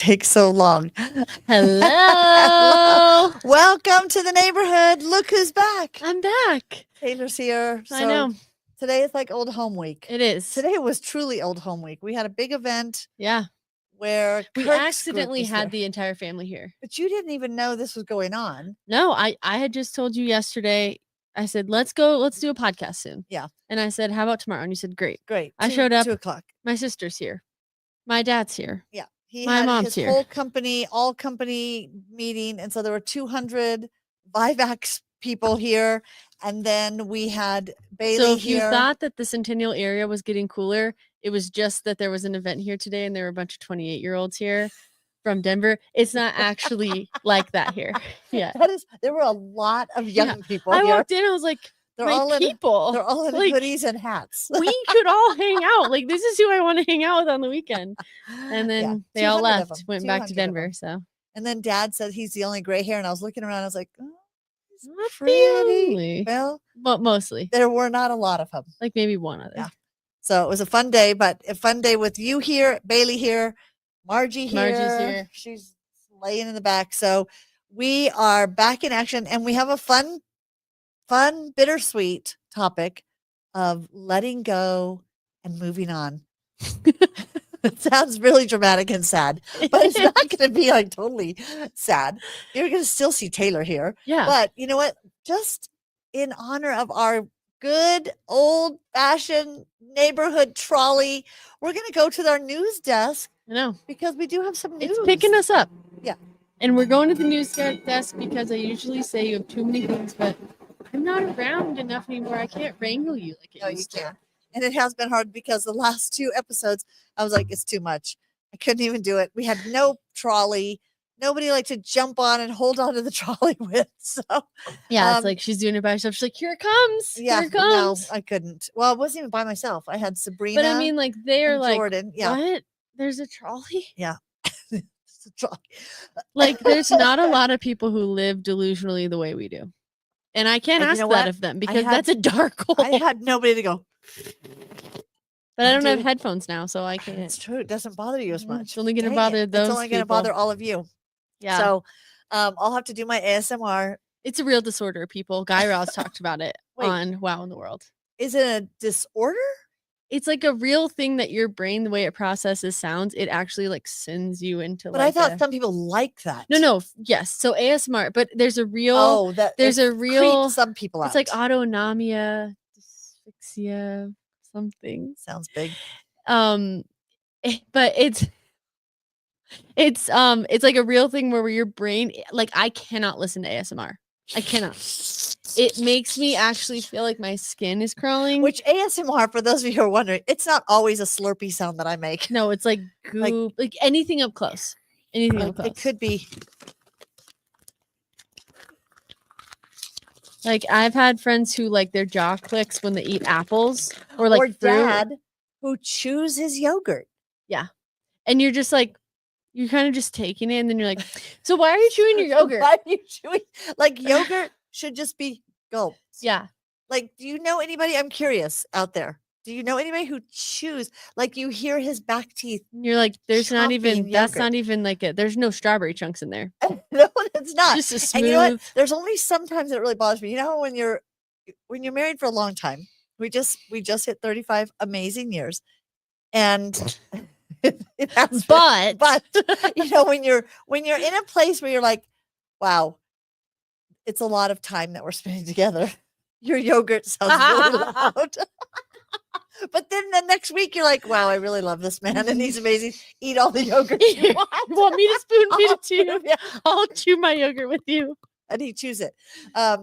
Takes so long. Hello. Welcome to the neighborhood. Look who's back. I'm back. Taylor's here. I know. Today is like old home week. It is. Today was truly old home week. We had a big event Yeah. where We Kirk's accidentally group was had there. the entire family here. But you didn't even know this was going on. No, I had just told you yesterday. I said, let's do a podcast soon. Yeah. And I said, how about tomorrow? And you said, great. Great. I showed up. 2:00. My sister's here. My dad's here. Yeah. He My had mom's his here. whole company, all company meeting. And so there were 200 Vivax people here. And then we had Bailey So if here. you thought that the Centennial area was getting cooler, it was just that there was an event here today and there were a bunch of 28-year-olds here from Denver. It's not actually like that here. Yeah. There were a lot of young people I here. walked in, I was like, They're my all people. they're all in like, hoodies and hats. we could all hang out. Like, this is who I want to hang out with on the weekend. And then they all 200 of left, them, went back 200 to of Denver. them. So And then Dad said he's the only gray hair, and I was looking around. I was like, oh, he's not the pretty. only. Well, But mostly, there were not a lot of them. like maybe one other. Yeah. So it was a fun day, but a fun day with you here, Bailey here, Margie's here. She's laying in the back. So we are back in action, and we have a fun, bittersweet topic of letting go and moving on. It sounds really dramatic and sad, but it's not going to be like totally sad. You're going to still see Taylor here. Yeah. But you know what? Just in honor of our good old fashioned neighborhood trolley, we're going to go to our news desk. I know. Because we do have some news. It's picking us up. Yeah. And we're going to the news desk because I usually say you have too many things, but I'm not around enough anymore. I can't wrangle you like it used to. And it has been hard because the last 2 episodes, I was like, it's too much. I couldn't even do it. We had no trolley. Nobody like to jump on and hold on to the trolley with. So yeah, it's like she's doing it by herself. She's like, here it comes. Yeah, here it comes. No, I couldn't. Well, I wasn't even by myself. I had Sabrina. But I mean, like they're like, Jordan. Yeah. What? There's a trolley? Yeah. It's a trolley. Like there's not a lot of people who live delusionally the way we do. And I can't ask that of them because that's a dark hole. I had nobody to go. But I don't have headphones now, so I can't. It's true. It doesn't bother you as much. It's only going to bother those. It's only going to bother all of you. Yeah. So I'll have to do my ASMR. It's a real disorder, people. Guy Raz talked about it on Wow in the World. Is it a disorder? It's like a real thing that your brain, the way it processes sounds, it actually like sends you into. But I thought some people like that. No. Yes. So ASMR, but there's a real. There's a real. Some people out. It's like autonomia, dysphyxia, something. Sounds big. But it's like a real thing where your brain, like I cannot listen to ASMR. I cannot. It makes me actually feel like my skin is crawling. Which ASMR, for those of you who are wondering, it's not always a slurpy sound that I make. No, it's like goop, like anything up close. Anything up close. It could be. Like I've had friends who like their jaw clicks when they eat apples or like or dad who chews his yogurt. Yeah. And you're just like, you're kind of just taking it and then you're like, so why are you chewing your yogurt? Why are you chewing? Like yogurt should just be gulped. Yeah. Like, do you know anybody? I'm curious out there. Do you know anybody who chews? Like you hear his back teeth. You're like, there's not even, that's not even like it. There's no strawberry chunks in there. No, it's not. Just a smooth. And you know what? There's only sometimes it really bothers me. You know, when you're married for a long time, we just hit 35 amazing years. And it has but you know, when you're in a place where you're like, wow, it's a lot of time that we're spending together. Your yogurt sounds really loud. But then the next week you're like, wow, I really love this man and he's amazing. Eat all the yogurt you want. You want me to spoon feed it to you? Yeah. I'll chew my yogurt with you. And he chews it.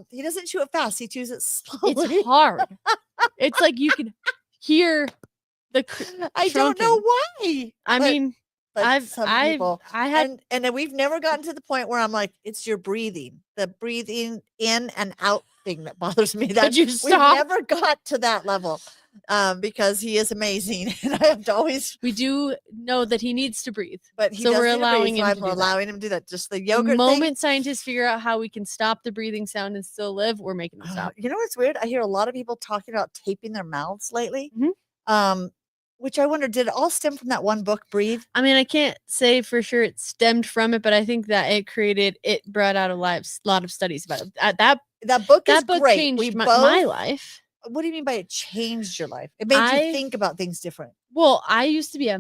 He doesn't chew it fast. He chews it slowly. It's hard. It's like you can hear the I don't know why. I mean, I had and we've never gotten to the point where I'm like, it's your breathing, the breathing in and out thing that bothers me. That you stop? We never got to that level. Because he is amazing, and I have to always. We do know that he needs to breathe, but he so we're allowing him. I'm allowing him to do that. Just the yogurt. The moment scientists figure out how we can stop the breathing sound and still live, we're making them stop. You know what's weird? I hear a lot of people talking about taping their mouths lately. Mm-hmm. which I wonder, did it all stem from that one book, Breathe? I mean, I can't say for sure it stemmed from it, but I think that it brought out a lot of studies about it. That book is That book great. changed my life. What do you mean by it changed your life? It made you think about things different. Well, I used to be a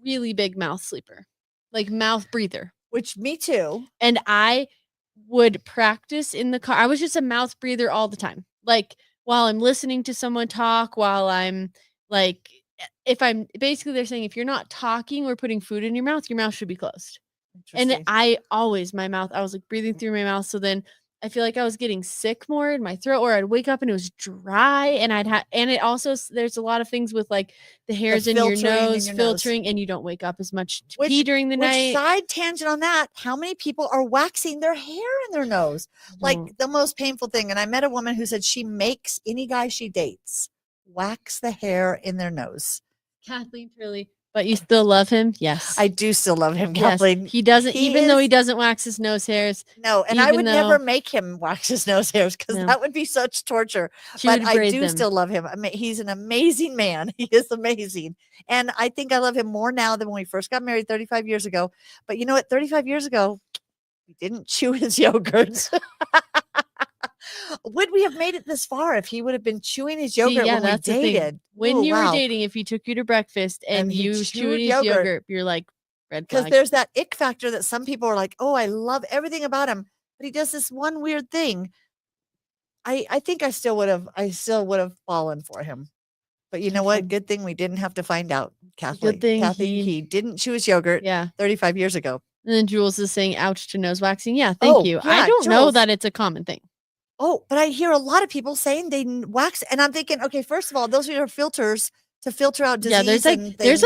really big mouth sleeper, like mouth breather. Which me too. And I would practice in the car. I was just a mouth breather all the time. Like while I'm listening to someone talk, while I'm like, if I'm basically, they're saying if you're not talking or putting food in your mouth should be closed. And I was like breathing through my mouth. So then I feel like I was getting sick more in my throat, or I'd wake up and it was dry, and and it also, there's a lot of things with like the hairs in your nose filtering, and you don't wake up as much to pee during the night. Side tangent on that, how many people are waxing their hair in their nose? Like the most painful thing. And I met a woman who said she makes any guy she dates wax the hair in their nose. Kathleen Turley. But you still love him? Yes. I do still love him, Kathleen. Yes. He doesn't, even though he doesn't wax his nose hairs. No, and I would never make him wax his nose hairs because that would be such torture. But I do still love him. I mean, he's an amazing man. He is amazing. And I think I love him more now than when we first got married 35 years ago. But you know what? 35 years ago, he didn't chew his yogurt. Would we have made it this far if he would have been chewing his yogurt when we dated? When you were dating, if he took you to breakfast and you chewed his yogurt, you're like, red flag. Because there's that ick factor that some people are like, oh, I love everything about him, but he does this one weird thing. I think I still would have fallen for him. But you know what? Good thing we didn't have to find out, Kathleen. Good thing he didn't chew his yogurt 35 years ago. And then Jules is saying, ouch to nose waxing. Yeah, thank you. I don't know that it's a common thing. Oh, but I hear a lot of people saying they wax, and I'm thinking, okay, first of all, those are your filters to filter out disease. Yeah, there's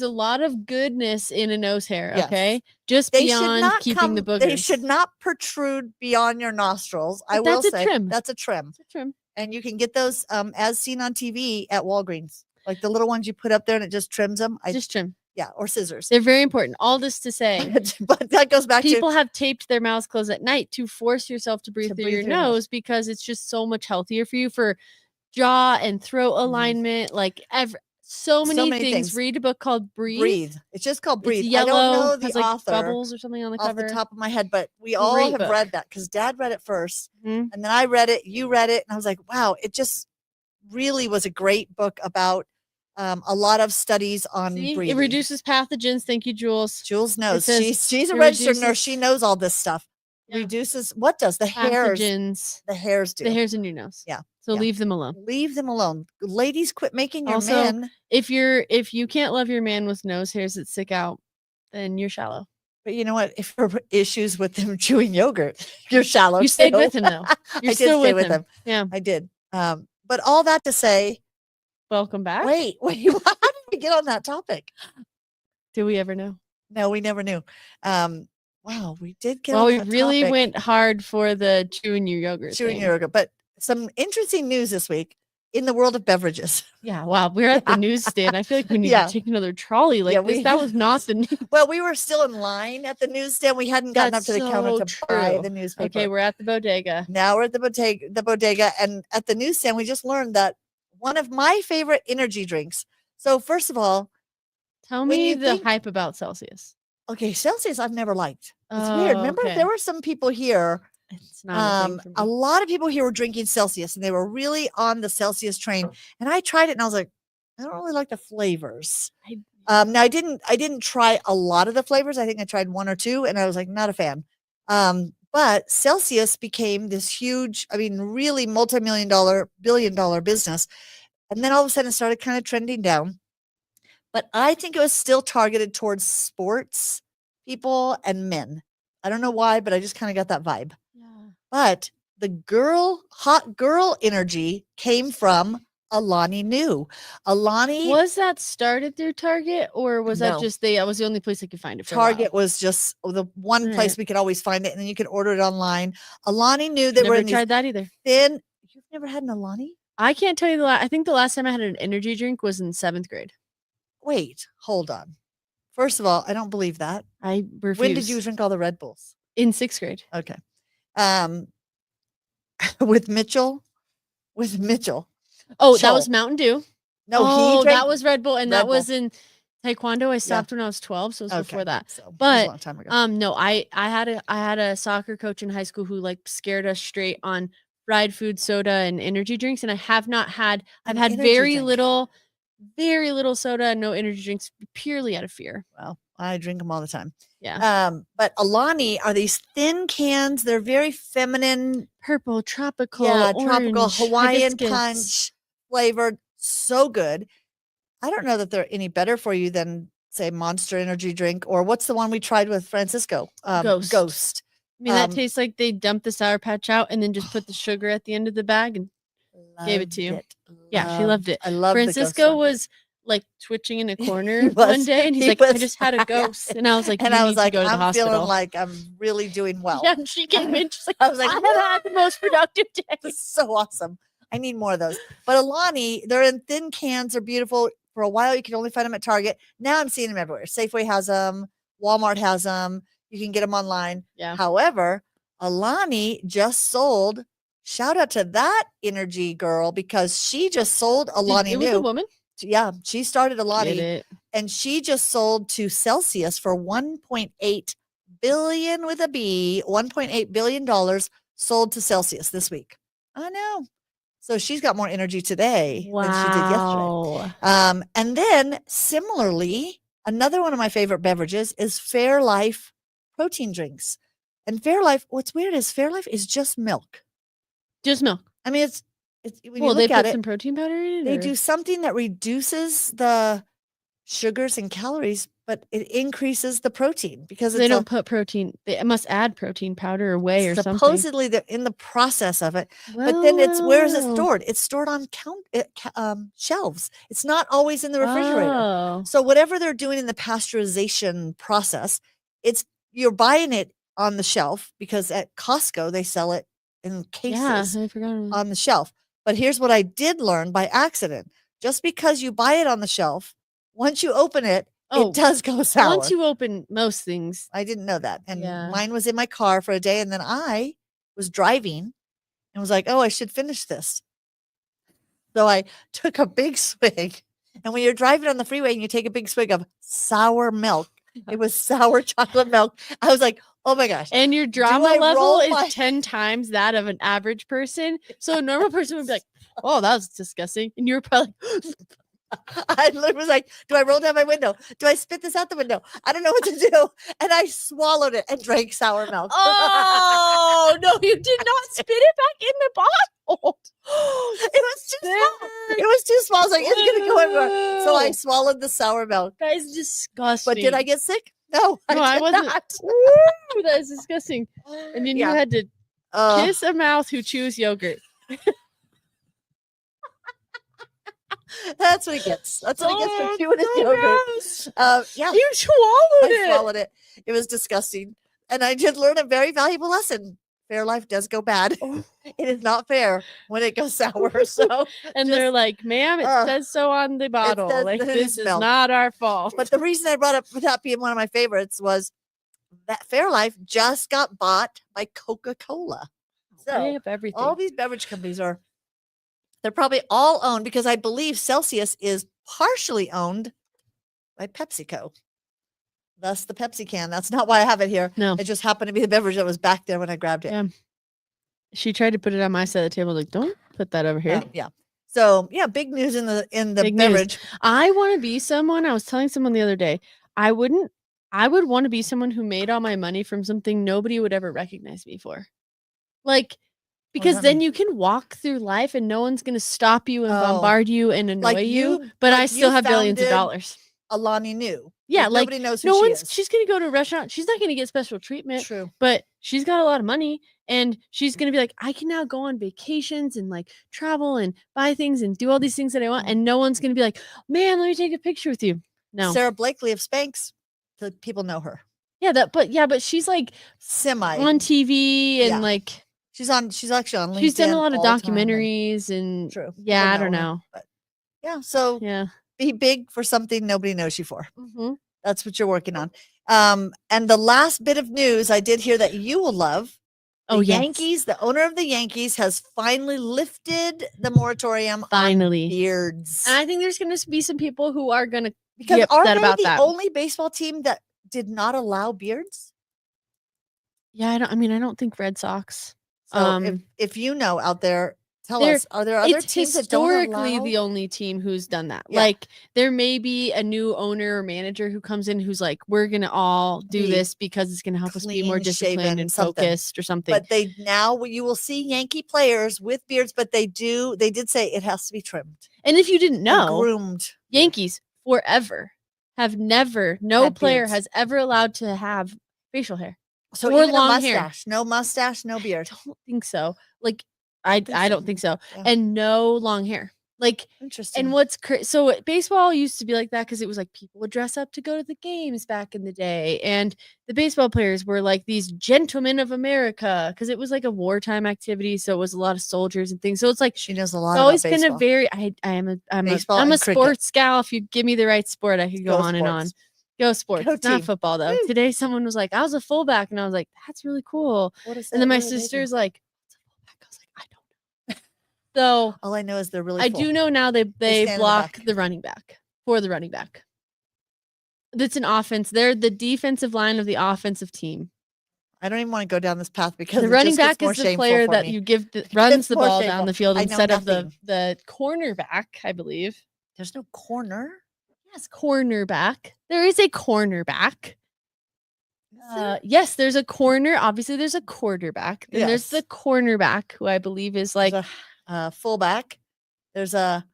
a lot of goodness in a nose hair. Yes. Okay, just beyond keeping the boogers. They should not protrude beyond your nostrils. I will say that's a trim. It's a trim, and you can get those as seen on TV at Walgreens, like the little ones you put up there, and it just trims them. Just trim. Yeah, or scissors. They're very important. All this to say, but that goes back people have taped their mouths closed at night to force yourself to breathe through your nose because it's just so much healthier for you for jaw and throat alignment. Like so many things. Read a book called Breathe. It's just called Breathe. It's yellow, I don't know the has like author bubbles or something on the cover off the top of my head, but we all have read that because Dad read it first, and then I read it. You read it, and I was like, wow, it just really was a great book about. A lot of studies on breathing. It reduces pathogens. Thank you, Jules. Jules knows. She's a registered nurse. She knows all this stuff. Yeah. Reduces what does the pathogens? The hairs do. The hairs in your nose. Yeah. So leave them alone. Leave them alone. Ladies, quit making your men. If you can't love your man with nose hairs that stick out, then you're shallow. But you know what? If there are issues with them chewing yogurt, you're shallow. You stayed with him though. You're still with him. Yeah, I did. But all that to say. Welcome back. Wait, how did we get on that topic? Do we ever know? No, we never knew. Wow, we did get on that topic. We really went hard for the chewing your yogurt. But some interesting news this week in the world of beverages. Yeah, wow. We're at the newsstand. I feel like we need to take another trolley like this. That was not the news. Well, we were still in line at the newsstand. We hadn't gotten up to the counter to buy the newspaper. Okay, we're at the bodega. Now we're at the bodega, and at the newsstand, we just learned that one of my favorite energy drinks. So first of all, tell me the hype about Celsius. Okay, Celsius I've never liked. It's weird. Remember, there were some people here. It's not a lot of people here were drinking Celsius, and they were really on the Celsius train. And I tried it, and I was like, I don't really like the flavors. Now I didn't try a lot of the flavors. I think I tried one or two, and I was like, not a fan. But Celsius became this huge, really billion-dollar business. And then all of a sudden it started kind of trending down. But I think it was still targeted towards sports people and men. I don't know why, but I just kind of got that vibe. Yeah. But the hot girl energy came from Alani Nu. Alani was that started through Target, or was that just that was the only place I could find it? Target was just the one place we could always find it, and then you could order it online. Alani Nu that never tried that either. Then you've never had an Alani? I can't tell you I think the last time I had an energy drink was in 7th grade. Wait, hold on. First of all, I don't believe that. I refuse. When did you drink all the Red Bulls? In 6th grade. Okay. With Mitchell. Oh, that was Mountain Dew. No, Oh, he drank that was Red Bull, and Red that was Bull. in Taekwondo. I stopped when I was 12, so it was before Okay, that. so it was a But long time ago. no, I had a soccer coach in high school who like scared us straight on fried food, soda, and energy drinks, and I have not had. I've An had energy drink. very little soda and no energy drinks purely out of fear. Well, I drink them all the time. Yeah. But Alani are these thin cans. They're very feminine. Purple, tropical, Tropical orange, Hawaiian hibiscus. punch flavored. So good. I don't know that they're any better for you than, say, Monster Energy drink, or what's the one we tried with Francisco? Ghost. I mean, that tastes like they dumped the Sour Patch out and then just put the sugar at the end of the bag and gave it to you. Yeah, she loved it. I love Francisco was like twitching in a corner was. one day, and he's He like, "I was. just had a ghost," and I was like, And "You I need was to like, go to the I'm hospital." feeling like I'm really doing well. Yeah, and she came in. She's like, I was like, "I have had the most productive day." This is so awesome. I need more of those. But Alani, they're in thin cans. They're beautiful. For a while, you could only find them at Target. Now I'm seeing them everywhere. Safeway has them. Walmart has them. You can get them online. Yeah. However, Alani just sold. Shout out to that energy girl, because she just sold Alani It was a woman. Yeah, she started Get Alani, it. and she just sold to Celsius for 1.8 billion with a B. $1.8 billion sold to Celsius this week. I know. So she's got more energy today than she did yesterday. And then similarly, another one of my favorite beverages is Fairlife protein drinks. And Fairlife, what's weird is Fairlife is just milk. Just milk. I mean, it's when you Well, they look at put it, some protein powder in it. they or- do something that reduces the sugars and calories, but it increases the protein because They don't put protein. They must add protein powder or whey or something. supposedly they're in the process of it. But then where is it stored? It's stored on shelves. It's not always in the refrigerator. Oh. So whatever they're doing in the pasteurization process, you're buying it on the shelf, because at Costco they sell it in cases I forgot. on the shelf. But here's what I did learn by accident. Just because you buy it on the shelf, once you open it, it does go sour. Once you open most things. I didn't know that. And mine was in my car for a day, and then I was driving and was like, oh, I should finish this. So I took a big swig. And when you're driving on the freeway and you take a big swig of sour milk, it was sour chocolate milk. I was like, oh my gosh. And your drama level is 10 times that of an average person. So a normal person would be like, oh, that was disgusting. And you were probably I literally was like, do I roll down my window? Do I spit this out the window? I don't know what to do. And I swallowed it and drank sour milk. Oh, no, you did not spit it back in the bottle. It was too small. It was too small. I was like, it's going to go everywhere. So I swallowed the sour milk. That is disgusting. But did I get sick? No, I wasn't. not. Ooh, that is disgusting. And then you had to kiss a mouth who chews yogurt. That's what he gets. That's what he gets for chewing his yogurt. Yeah. You swallowed it. I swallowed it. It was disgusting. And I did learn a very valuable lesson. Fairlife does go bad. It is not fair when it goes sour. So, and they're like, ma'am, it says so on the bottle. Like, this is not our fault. But the reason I brought up that being one of my favorites was that Fairlife just got bought by Coca-Cola. So they have everything. All these beverage companies they're probably all owned, because I believe Celsius is partially owned by PepsiCo. Thus the Pepsi can. That's not why I have it here. No. It just happened to be the beverage that was back there when I grabbed it. Yeah. She tried to put it on my side of the table. Like, don't put that over here. Yeah. So yeah, big news in the Big beverage. News. I want to be someone. I was telling someone the other day, I would want to be someone who made all my money from something nobody would ever recognize me for. Like, because then you can walk through life and no one's going to stop you and bombard you and annoy you. But I still have billions of dollars. Alani knew. Yeah, like nobody knows who she is. She's going to go to a restaurant. She's not going to get special treatment. True. But she's got a lot of money, and she's going to be like, I can now go on vacations and like travel and buy things and do all these things that I want. And no one's going to be like, man, let me take a picture with you. No. Sarah Blakely of Spanx, people know her. Yeah, but she's like semi on TV and like she's actually on LinkedIn. She's done a lot of documentaries and true. Yeah, I don't know. But yeah, so be big for something nobody knows you for. Mm-hmm. That's what you're working on. And the last bit of news, I did hear that you will love. The Yankees, the owner of the Yankees has finally lifted the moratorium on beards. And I think there's going to be some people who are going to because be upset about the that. only baseball team that did not allow beards? Yeah, I don't think Red Sox. So if you know out there, tell us, are there other teams that don't allow? It's historically the only team who's done that. Yeah. Like there may be a new owner or manager who comes in who's like, we're going to all do this because it's going to help us be more disciplined and focused or something. But you will see Yankee players with beards, but they did say it has to be trimmed. And if you didn't know, groomed. Yankees forever have never, no player has ever allowed to have facial hair. So or even long mustache, hair. No mustache, no beard. I don't think so. Like I don't think so. Yeah. And no long hair. Like interesting. And what's so baseball used to be like that because it was like people would dress up to go to the games back in the day, and the baseball players were like these gentlemen of America because it was like a wartime activity, so it was a lot of soldiers and things. So it's like she knows a lot. It's always been a very I'm a sports gal. If you give me the right sport, I could go on and on. Go sports. It's not football though. Woo. Today someone was like, I was a fullback, and I was like, that's really cool. What is that? And then my sister's like, what's a fullback? I was like, I don't know. So all I know is they're really I do know now they block the running back for the running back. That's an offense. They're the defensive line of the offensive team. I don't even want to go down this path because the running back is the player that you give runs the ball down the field instead of the cornerback, I believe. There's no corner. Yes, cornerback. There is a cornerback. Yes, there's a corner. Obviously, there's a quarterback. Then there's the cornerback, who I believe is like a fullback. There's the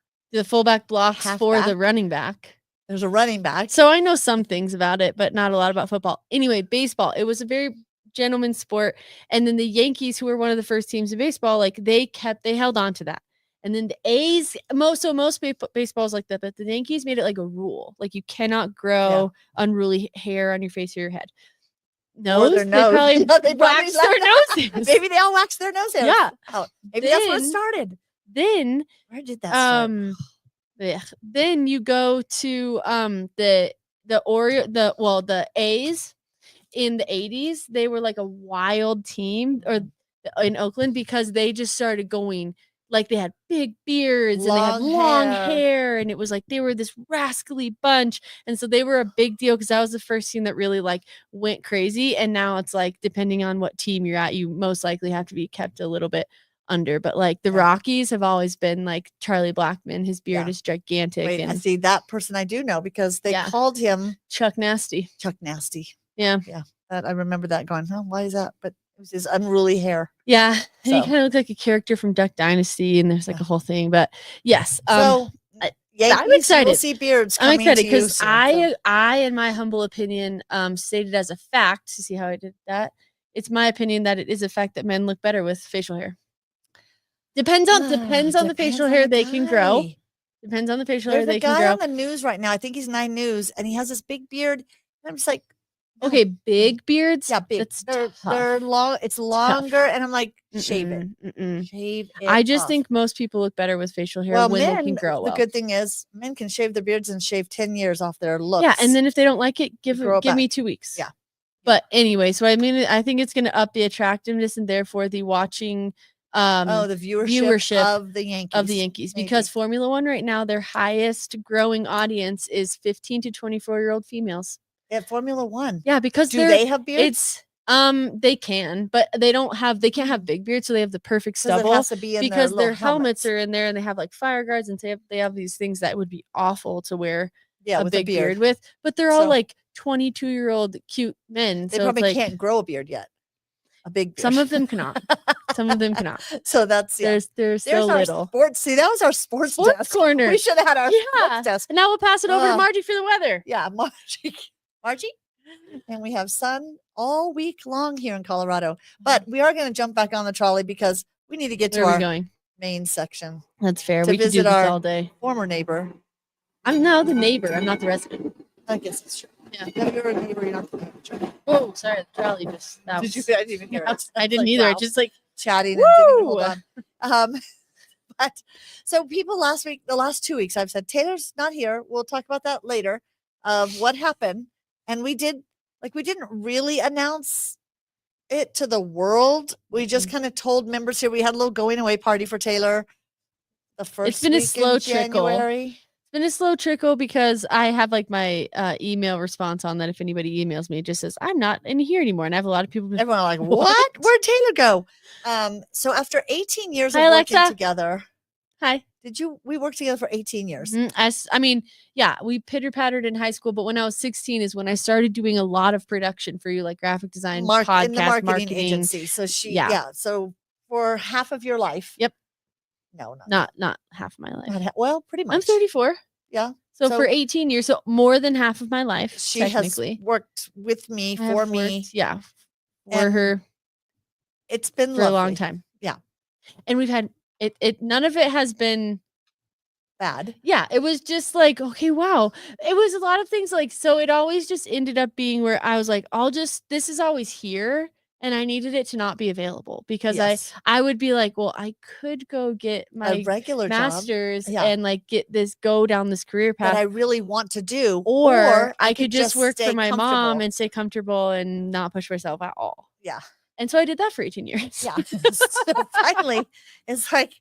fullback blocks for the running back. There's a running back. So I know some things about it, but not a lot about football. Anyway, baseball. It was a very gentleman's sport, and then the Yankees, who were one of the first teams in baseball, like they held on to that. And then the A's, most baseball is like that, but the Yankees made it like a rule. Like you cannot grow unruly hair on your face or your head. Nose? Their nose. They probably wax their noses. Maybe they all wax their noses. Yeah. Oh, maybe that's where it started. Then where did that start? Then you go to the A's in the 80s. They were like a wild team in Oakland because they just started going. Like they had big beards and they had long hair, and it was like they were this rascally bunch, and so they were a big deal because that was the first team that really like went crazy. And now it's like depending on what team you're at, you most likely have to be kept a little bit under. But like the Rockies have always been like Charlie Blackmon. His beard is gigantic. Wait, and see that person I do know because they called him Chuck Nasty. Chuck Nasty. Yeah, that I remember that going. Oh, why is that? But it was his unruly hair. Yeah, so. He kind of looked like a character from Duck Dynasty, and there's like a whole thing. But yes, I'm excited. We'll see beards. I'm excited because I, in my humble opinion, stated as a fact. To see how I did that, it's my opinion that it is a fact that men look better with facial hair. Depends on the facial hair they can grow. Depends on the facial hair they can grow. There's a guy on the news right now. I think he's 9 News, and he has this big beard. And I'm just like. Okay, big beards. Yeah, big. They're long. It's longer, and I'm like, shave it. Shave it. I just think most people look better with facial hair when they can grow. The good thing is, men can shave their beards and shave 10 years off their looks. Yeah, and then if they don't like it, give me 2 weeks. Yeah. But anyway, so I mean, I think it's going to up the attractiveness and therefore the watching. The viewership of the Yankees. Because Formula One right now, their highest growing audience is 15 to 24-year-old females. At Formula One. Yeah, because do they have beards? They can, but they can't have big beards, so they have the perfect stubble. It has to be in because their helmets are in there and they have like fire guards, and they have these things that would be awful to wear a big beard with. But they're all like 22-year-old cute men. They probably can't grow a beard yet. A big beard. Some of them cannot. Some of them cannot. So that's there's so little. Sports. See, that was our sports desk. Corner. We should have had our sports desk. And now we'll pass it over to Margie for the weather. Yeah, Margie. And we have sun all week long here in Colorado. But we are going to jump back on the trolley because we need to get to our main section. That's fair. We could do this all day. Former neighbor. I'm now the neighbor. I'm not the resident. I guess it's true. Yeah. If you're a neighbor, you're not the manager. Oh, sorry. The trolley just. I didn't even hear it. I didn't either. Wow. Just like chatting and didn't hold on. But so people the last 2 weeks, I've said Taylor's not here. We'll talk about that later of what happened. And we didn't really announce it to the world. We just kind of told members here, we had a little going away party for Taylor the first been a week slow in trickle. January. It's been a slow trickle because I have like my email response on that. If anybody emails me, it just says, I'm not in here anymore. And I have a lot of people. Everyone are like, what? Where'd Taylor go? So after 18 years of working together. Hi. We worked together for 18 years. I mean, yeah, we pitter pattered in high school, but when I was 16 is when I started doing a lot of production for you, like graphic design, podcast, in the marketing agency. So so for half of your life. Yep. No, not half of my life. Well, pretty much. I'm 34. Yeah. So for 18 years, so more than half of my life, she has worked with me, for me. Yeah. For her. It's been for a long time. Yeah. And we've had it none of it has been bad. Yeah, it was just like, okay, wow. It was a lot of things like, so it always just ended up being where I was like, this is always here. And I needed it to not be available because I would be like, well, I could go get my regular master's and like go down this career path that I really want to do. Or I could just work for my mom and stay comfortable and not push myself at all. Yeah. And so I did that for 18 years. Yeah. So finally, it's like,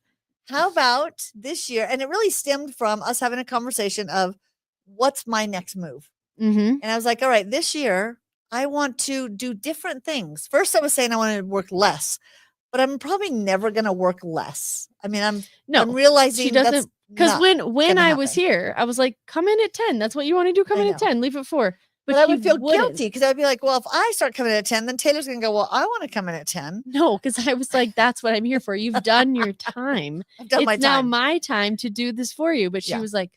how about this year? And it really stemmed from us having a conversation of what's my next move? And I was like, all right, this year I want to do different things. First, I was saying I wanted to work less, but I'm probably never going to work less. I mean, I'm realizing she doesn't, because when I was here, I was like, come in at 10. That's what you want to do. Come in at 10, leave at 4. But I would feel guilty because I'd be like, well, if I start coming at 10, then Taylor's going to go, well, I want to come in at 10. No, because I was like, that's what I'm here for. You've done your time. I've done my time. It's now my time to do this for you. But she was like,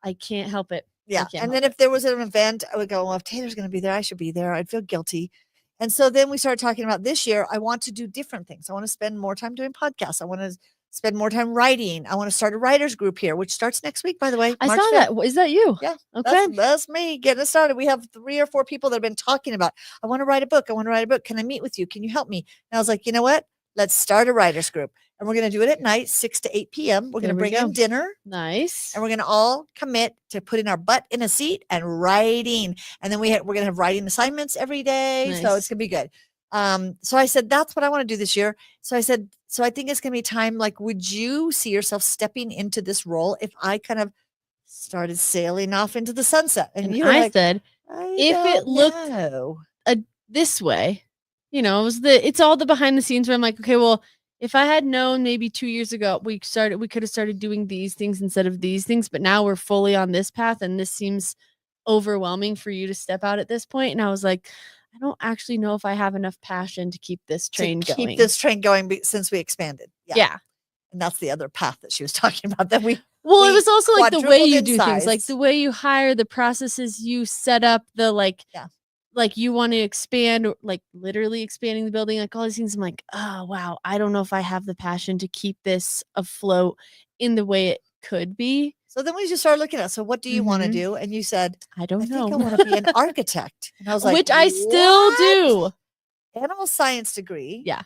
I can't help it. Yeah. And then if there was an event, I would go, well, if Taylor's going to be there, I should be there. I'd feel guilty. And so then we started talking about this year, I want to do different things. I want to spend more time doing podcasts. I want to spend more time writing. I want to start a writers group here, which starts next week, by the way. I saw that. Is that you? Yeah. Okay. That's me getting us started. We have 3 or 4 people that have been talking about, I want to write a book. I want to write a book. Can I meet with you? Can you help me? And I was like, you know what? Let's start a writers group. And we're going to do it at night, 6 to 8 p.m. We're going to bring in dinner. Nice. And we're going to all commit to putting our butt in a seat and writing. And then we're going to have writing assignments every day. Nice. So it's going to be good. So I said, that's what I want to do this year. So I said, so I think it's going to be time. Like, would you see yourself stepping into this role if I kind of started sailing off into the sunset? And I said, if it looked this way, you know, it's all the behind the scenes where I'm like, okay, well, if I had known maybe 2 years ago, we could have started doing these things instead of these things, but now we're fully on this path and this seems overwhelming for you to step out at this point. And I was like, I don't actually know if I have enough passion to keep this train going. Keep this train going since we expanded. Yeah. And that's the other path that she was talking about that it was also like the way you do things, like the way you hire, the processes you set up, the like you want to expand, like literally expanding the building, like all these things. I'm like, oh, wow. I don't know if I have the passion to keep this afloat in the way it could be. So then we just started looking at, so what do you want to do? And you said, I don't know. I think I want to be an architect. And I was like, which I still do. Animal science degree. Yeah.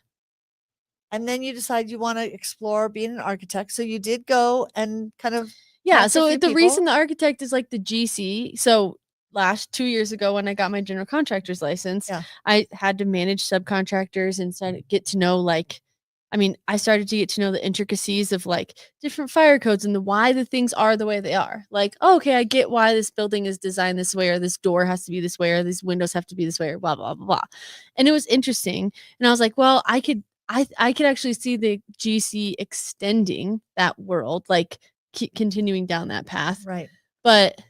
And then you decide you want to explore being an architect. So you did go and kind of. Yeah. So the reason the architect is like the GC. So 2 years ago when I got my general contractor's license, I had to manage subcontractors and get to know I started to get to know the intricacies of like different fire codes and why the things are the way they are. Like, oh, okay, I get why this building is designed this way, or this door has to be this way, or these windows have to be this way, or blah, blah, blah, blah. And it was interesting. And I was like, well, I could actually see the GC extending that world, like continuing down that path. Right. But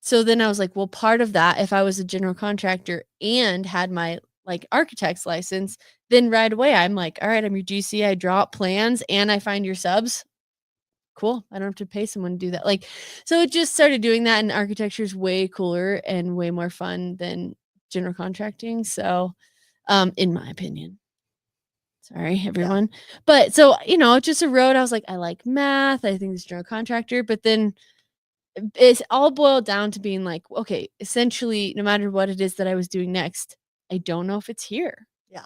so then I was like, well, part of that, if I was a general contractor and had my like architect's license, then right away I'm like, all right, I'm your GC. I draw up plans and I find your subs. Cool. I don't have to pay someone to do that. Like, so it just started doing that, and architecture is way cooler and way more fun than general contracting. So, in my opinion, sorry, everyone. Yeah. But so, it just arose. I was like, I like math. I think this general contractor, but then it's all boiled down to being like, okay, essentially, no matter what it is that I was doing next, I don't know if it's here. Yeah.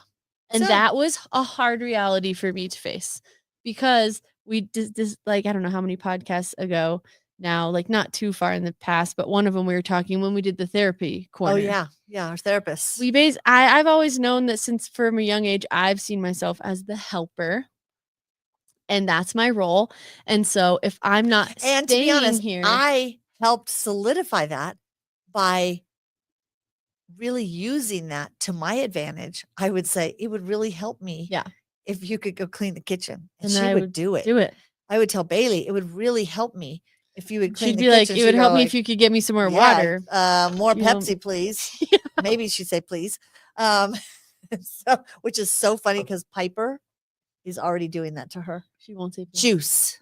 And that was a hard reality for me to face, because we did this, like, I don't know how many podcasts ago, now, like not too far in the past, but one of them we were talking when we did the therapy corner. Oh yeah. Yeah. Our therapist. I've always known that since from a young age, I've seen myself as the helper. And that's my role. And so if I'm not and to be honest, here, I helped solidify that by really using that to my advantage. I would say it would really help me. Yeah. If you could go clean the kitchen, and then she I would do it. Do it. I would tell Bailey it would really help me if you would clean She'd the be like, kitchen. it would help me if you could get me some more water. More You know, Pepsi, please. Yeah. Maybe she'd say please. So, which is so funny because Piper is already doing that to her. She won't say please. Juice,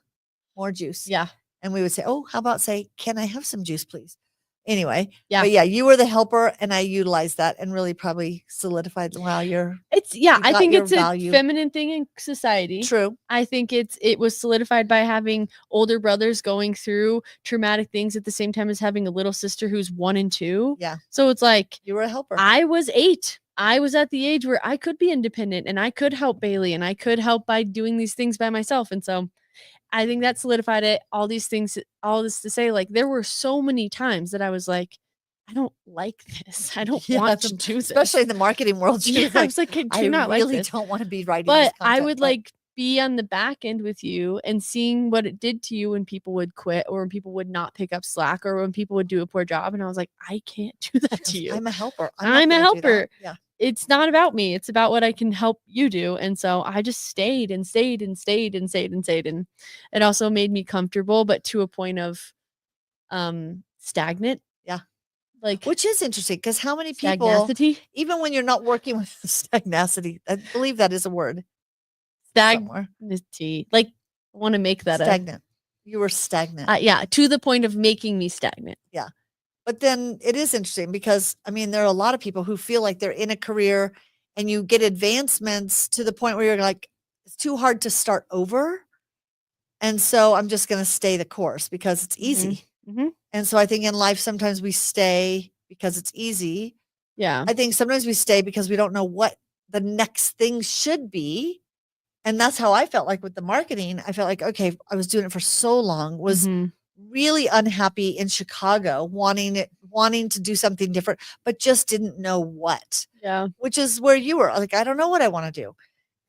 more juice. Yeah. And we would say, oh, how about say, can I have some juice, please? Anyway, Yeah. But yeah, you were the helper, and I utilized that and really probably solidified. Wow, I think it's value. a feminine thing in society. True. I think it was solidified by having older brothers going through traumatic things at the same time as having a little sister who's 1 and 2. Yeah. So it's like you were a helper. I was 8. I was at the age where I could be independent and I could help Bailey and I could help by doing these things by myself. And so I think that solidified it. All these things, all this to say, like there were so many times that I was like, I don't like this. I don't want to do this. Especially in the marketing world. Yeah, I was like, I do not really like this. don't want to be writing But this content, I would like be on the back end with you and seeing what it did to you when people would quit or when people would not pick up slack or when people would do a poor job. And I was like, I can't do that to you. I'm a helper. I'm a helper. Yeah. It's not about me. It's about what I can help you do. And so I just stayed and stayed and stayed and stayed and stayed. And it also made me comfortable, but to a point of stagnant. Yeah. Like, which is interesting because how many people, stagnacity? even when you're not working with stagnacity, I believe that is a word. Stagnity. Like, I want to make that stagnant. You were stagnant. Yeah, to the point of making me stagnant. Yeah. But then it is interesting because, I mean, there are a lot of people who feel like they're in a career and you get advancements to the point where you're like, it's too hard to start over. And so I'm just going to stay the course because it's easy. Mm-hmm. And so I think in life, sometimes we stay because it's easy. Yeah. I think sometimes we stay because we don't know what the next thing should be. And that's how I felt like with the marketing. I felt like, okay, I was doing it for so long, was really unhappy in Chicago, wanting to do something different, but just didn't know what. Yeah. Which is where you were. Like, I don't know what I want to do.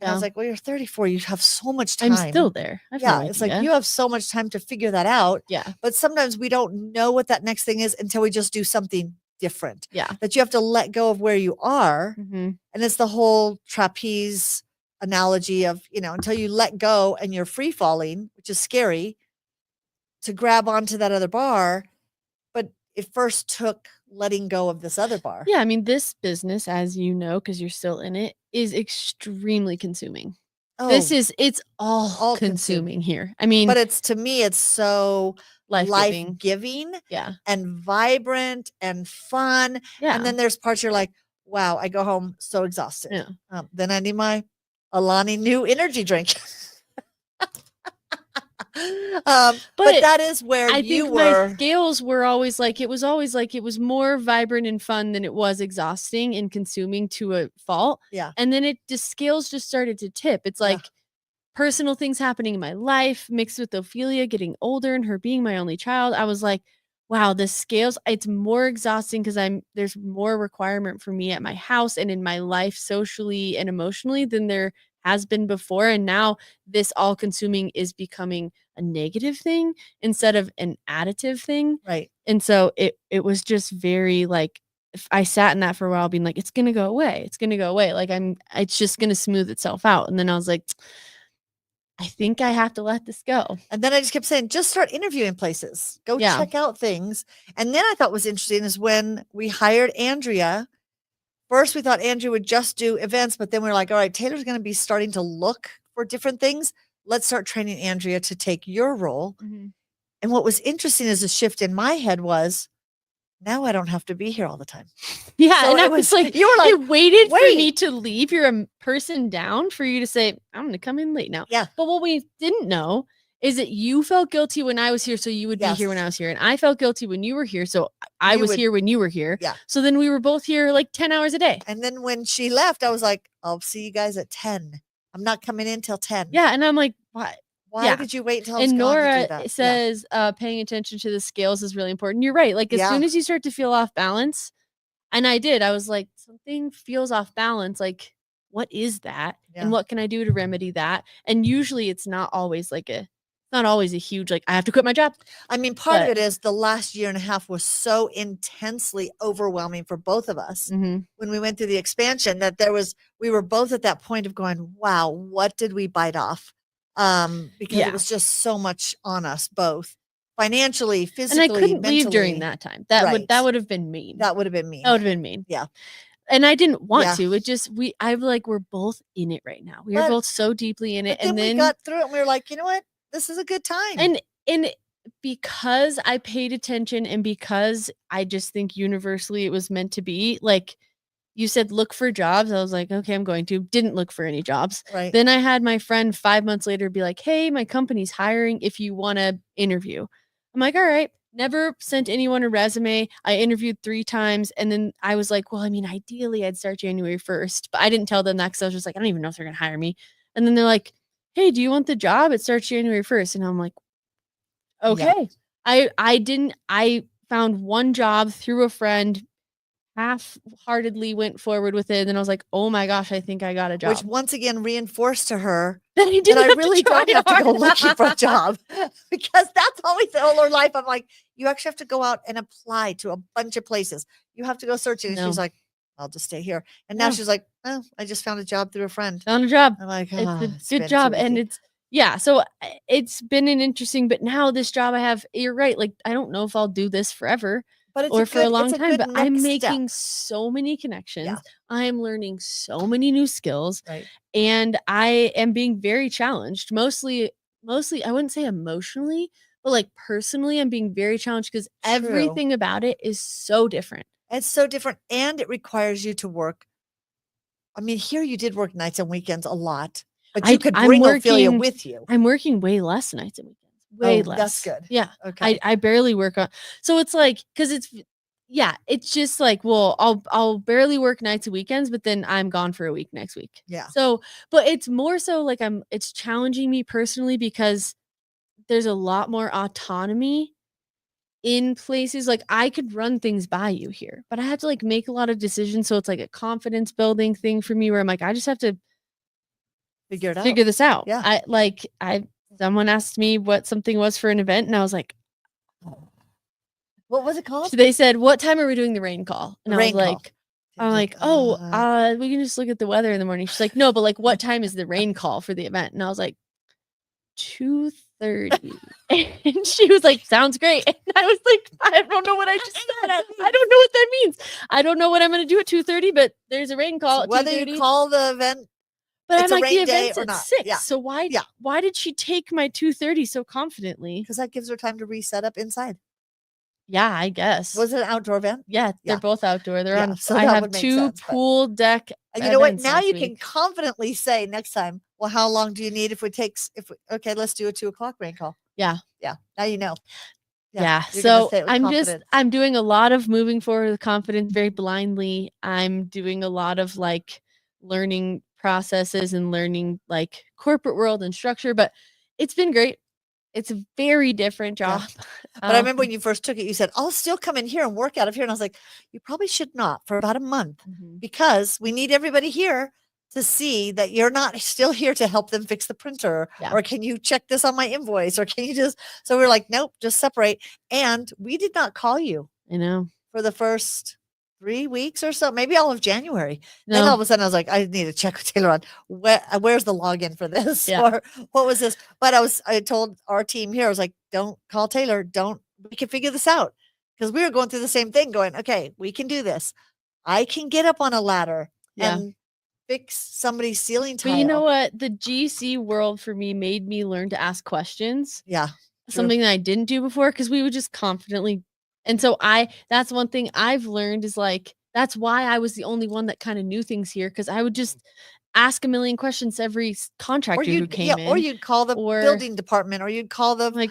And I was like, well, you're 34. You have so much time. I'm still there. It's like you have so much time to figure that out. Yeah. But sometimes we don't know what that next thing is until we just do something different. Yeah. That you have to let go of where you are. Mm-hmm. And it's the whole trapeze analogy of, until you let go and you're free falling, which is scary, to grab onto that other bar. But it first took letting go of this other bar. Yeah. I mean, this business, as you know, because you're still in it, is extremely consuming. Oh, it's all consuming here. I mean, but to me, it's so life-giving yeah, and vibrant and fun. Yeah. And then there's parts you're like, wow, I go home so exhausted. Yeah. Then I need my Alani Nu energy drink. But that is where I think my scales were always like, it was more vibrant and fun than it was exhausting and consuming to a fault. Yeah. And then the scales just started to tip. It's like personal things happening in my life mixed with Ophelia getting older and her being my only child. I was like, wow, the scales, it's more exhausting because there's more requirement for me at my house and in my life socially and emotionally than there has been before. And now this all consuming is becoming a negative thing instead of an additive thing. Right. And so it was just very like, I sat in that for a while being like, it's going to go away. It's going to go away. Like it's just going to smooth itself out. And then I was like, I think I have to let this go. And then I just kept saying, just start interviewing places. Go check out things. And then I thought was interesting is when we hired Andrea. First, we thought Andrea would just do events, but then we were like, all right, Taylor's going to be starting to look for different things. Let's start training Andrea to take your role. Mm-hmm. And what was interesting is a shift in my head was, now I don't have to be here all the time. Yeah. So and I was like, you were like, you waited for me to leave your person down for you to say, I'm going to come in late now. Yeah. But what we didn't know is that you felt guilty when I was here, so you would be here when I was here. And I felt guilty when you were here, so I was here when you were here. Yeah. So then we were both here like 10 hours a day. And then when she left, I was like, I'll see you guys at 10. I'm not coming in till 10. Yeah. And I'm like, what? Why did you wait until And it's gone to do Nora that? says paying attention to the scales is really important. You're right. Like as soon as you start to feel off balance, and I did, I was like, something feels off balance. Like, what is that? And what can I do to remedy that? And usually it's not always a huge, like, I have to quit my job. I mean, part of it is the last year and a half was so intensely overwhelming for both of us when we went through the expansion that we were both at that point of going, wow, what did we bite off? Because it was just so much on us both. Financially, physically, and I couldn't mentally. leave during that time. That would have been mean. That would have been mean. That would have been mean. Yeah. And I didn't want to. It just we're both in it right now. We are both so deeply in it. And then we got through it and we were like, you know what? This is a good time. And because I paid attention and because I just think universally it was meant to be, like you said, look for jobs. I was like, okay, I'm going to. Didn't look for any jobs. Right. Then I had my friend 5 months later be like, hey, my company's hiring if you want to interview. I'm like, all right. Never sent anyone a resume. I interviewed 3 times. And then I was like, well, I mean, ideally I'd start January 1st. But I didn't tell them that because I was just like, I don't even know if they're going to hire me. And then they're like, hey, do you want the job? It starts January 1st. And I'm like, okay. Yeah. I found one job through a friend, half-heartedly went forward with it. And then I was like, oh my gosh, I think I got a job. Which once again reinforced to her that I really don't have to go looking for a job. Because that's always the whole life. I'm like, you actually have to go out and apply to a bunch of places. You have to go searching. And she's like, I'll just stay here. And now she's like, oh, I just found a job through a friend. Found a job. I'm like, it's a good job. And so it's been an interesting, but now this job I have, you're right. Like, I don't know if I'll do this forever or for a long time, but I'm making so many connections. Yeah. I am learning so many new skills, and I am being very challenged. Mostly, I wouldn't say emotionally, but like personally, I'm being very challenged because everything about it is so different. It's so different, and it requires you to work. I mean, here you did work nights and weekends a lot, but you could bring Ophelia with you. I'm working way less nights and weekends. Way less. That's good. Yeah. Okay. I barely work on. So it's like, because it's just like, well, I'll barely work nights and weekends, but then I'm gone for a week next week. Yeah. So, but it's more so like it's challenging me personally because there's a lot more autonomy in places. Like I could run things by you here, but I have to like make a lot of decisions. So it's like a confidence building thing for me where I'm like, I just have to figure this out. Yeah. Someone asked me what something was for an event, and I was like, what was it called? So they said, what time are we doing the rain call? And I'm like, we can just look at the weather in the morning. She's like, no, but like, what time is the rain call for the event? And I was like, 2:30. And she was like, sounds great. And I was like, I don't know what I just said. I don't know what that means. I don't know what I'm going to do at 2:30, but there's a rain call at 2:30. Whether you call the event, but I'm like, the event's at 6. Yeah. So why did she take my 2:30 so confidently? Because that gives her time to reset up inside. Yeah, I guess. Was it an outdoor event? Yeah, they're both outdoor. They're on. So I have 2 pool deck. And you know what? Now you can confidently say next time, well, how long do you need okay, let's do a 2:00 rain call. Yeah. Yeah. Now you know. Yeah. So I'm doing a lot of moving forward with confidence very blindly. I'm doing a lot of like learning processes and learning like corporate world and structure, but it's been great. It's a very different job. Yeah. But I remember when you first took it, you said, I'll still come in here and work out of here. And I was like, you probably should not for about a month because we need everybody here to see that you're not still here to help them fix the printer. Or can you check this on my invoice? Or can you so we're like, nope, just separate. And we did not call you. I know. For the first 3 weeks or so, maybe all of January. No. Then all of a sudden I was like, I need to check with Taylor on where's the login for this or what was this? But I told our team here, I was like, don't call Taylor. We can figure this out because we were going through the same thing going, okay, we can do this. I can get up on a ladder and fix somebody's ceiling tile. But you know what? The GC world for me made me learn to ask questions. Yeah. Something that I didn't do before because we would just confidently. And so that's one thing I've learned is like, that's why I was the only one that kind of knew things here. Cause I would just ask a million questions to every contractor who came in. Or you'd call the building department or you'd call the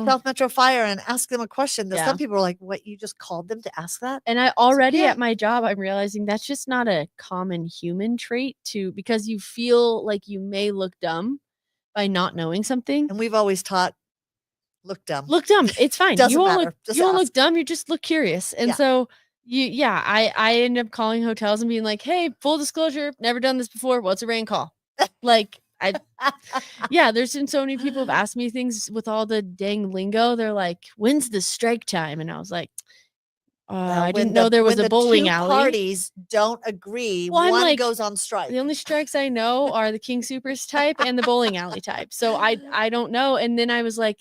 South Metro Fire and ask them a question that some people are like, what, you just called them to ask that? And I already at my job, I'm realizing that's just not a common human trait because you feel like you may look dumb by not knowing something. And we've always taught, look dumb. Look dumb. It's fine. Doesn't you won't matter. look Just you won't ask. look dumb. You just look curious. And Yeah. so I end up calling hotels and being like, hey, full disclosure, never done this before. What's a rain call? Like there's been so many people have asked me things with all the dang lingo. They're like, when's the strike time? And I was like, I didn't know there was a bowling alley. Parties don't agree. Well, one goes on strike. The only strikes I know are the King Soopers type and the bowling alley type. So I don't know. And then I was like,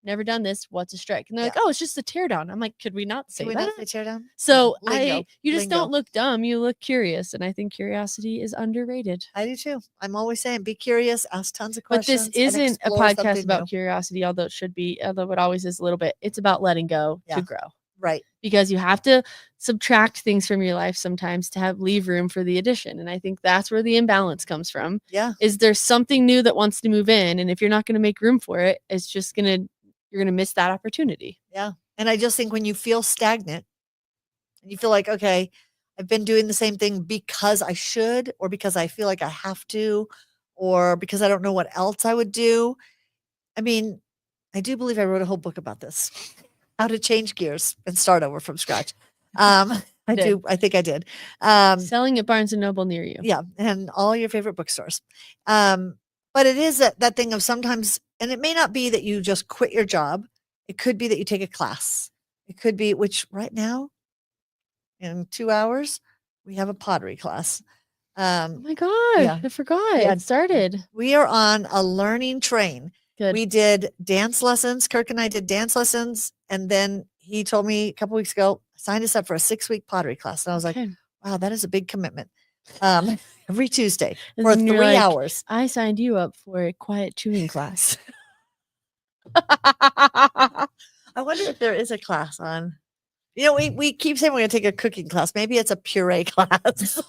never done this. What's a strike? And they're like, oh, it's just a tear down. I'm like, could we not say that? Not say tear down? So you just don't look dumb. You look curious. And I think curiosity is underrated. I do too. I'm always saying, be curious, ask tons of questions. But this isn't a podcast about curiosity, although it should be, although it always is a little bit. It's about letting go to grow. Right. Because you have to subtract things from your life sometimes to leave room for the addition. And I think that's where the imbalance comes from. Yeah. Is there something new that wants to move in? And if you're not going to make room for it, you're going to miss that opportunity. Yeah. And I just think when you feel stagnant and you feel like, okay, I've been doing the same thing because I should, or because I feel like I have to, or because I don't know what else I would do. I mean, I do believe I wrote a whole book about this. How to change gears and start over from scratch. I think I did. Selling at Barnes & Noble near you. Yeah. And all your favorite bookstores. But it is that thing of sometimes, and it may not be that you just quit your job. It could be that you take a class. It could be, which right now in 2 hours, we have a pottery class. Oh my God. I forgot. It started. We are on a learning train. Good. We did dance lessons. Kirk and I did dance lessons. And then he told me a couple weeks ago, signed us up for a 6-week pottery class. And I was like, wow, that is a big commitment. Every Tuesday for 3 hours. I signed you up for a quiet chewing class. I wonder if there is a class on. We keep saying we're going to take a cooking class. Maybe it's a puree class.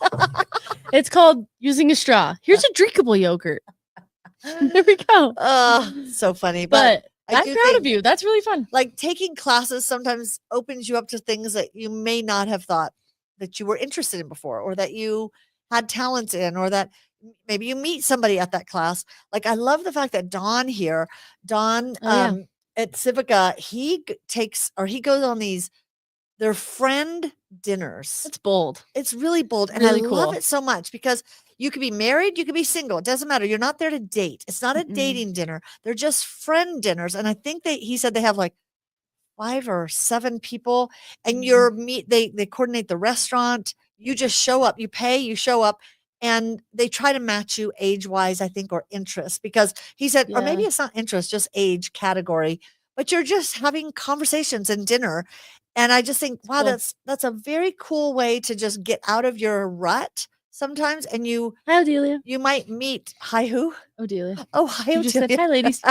It's called using a straw. Here's a drinkable yogurt. There we go. Oh, so funny. But I'm proud of you. That's really fun. Like taking classes sometimes opens you up to things that you may not have thought that you were interested in before, or that you had talents in, or that maybe you meet somebody at that class. Like I love the fact that Don at Civica, he goes on these, their friend dinners. It's bold. It's really bold. And really I love it so much because you could be married, you could be single. It doesn't matter. You're not there to date. It's not a dating dinner. They're just friend dinners. And I think he said they have like 5 or 7 people, and they coordinate the restaurant. You just show up, you pay, you show up, and they try to match you age-wise, I think, or interest, because he said, or maybe it's not interest, just age category, but you're just having conversations and dinner. And I just think, wow, that's a very cool way to just get out of your rut sometimes. And hi, Odelia. You might meet, hi, who? Odelia. Oh, hi, you Odelia. Just said, hi, ladies.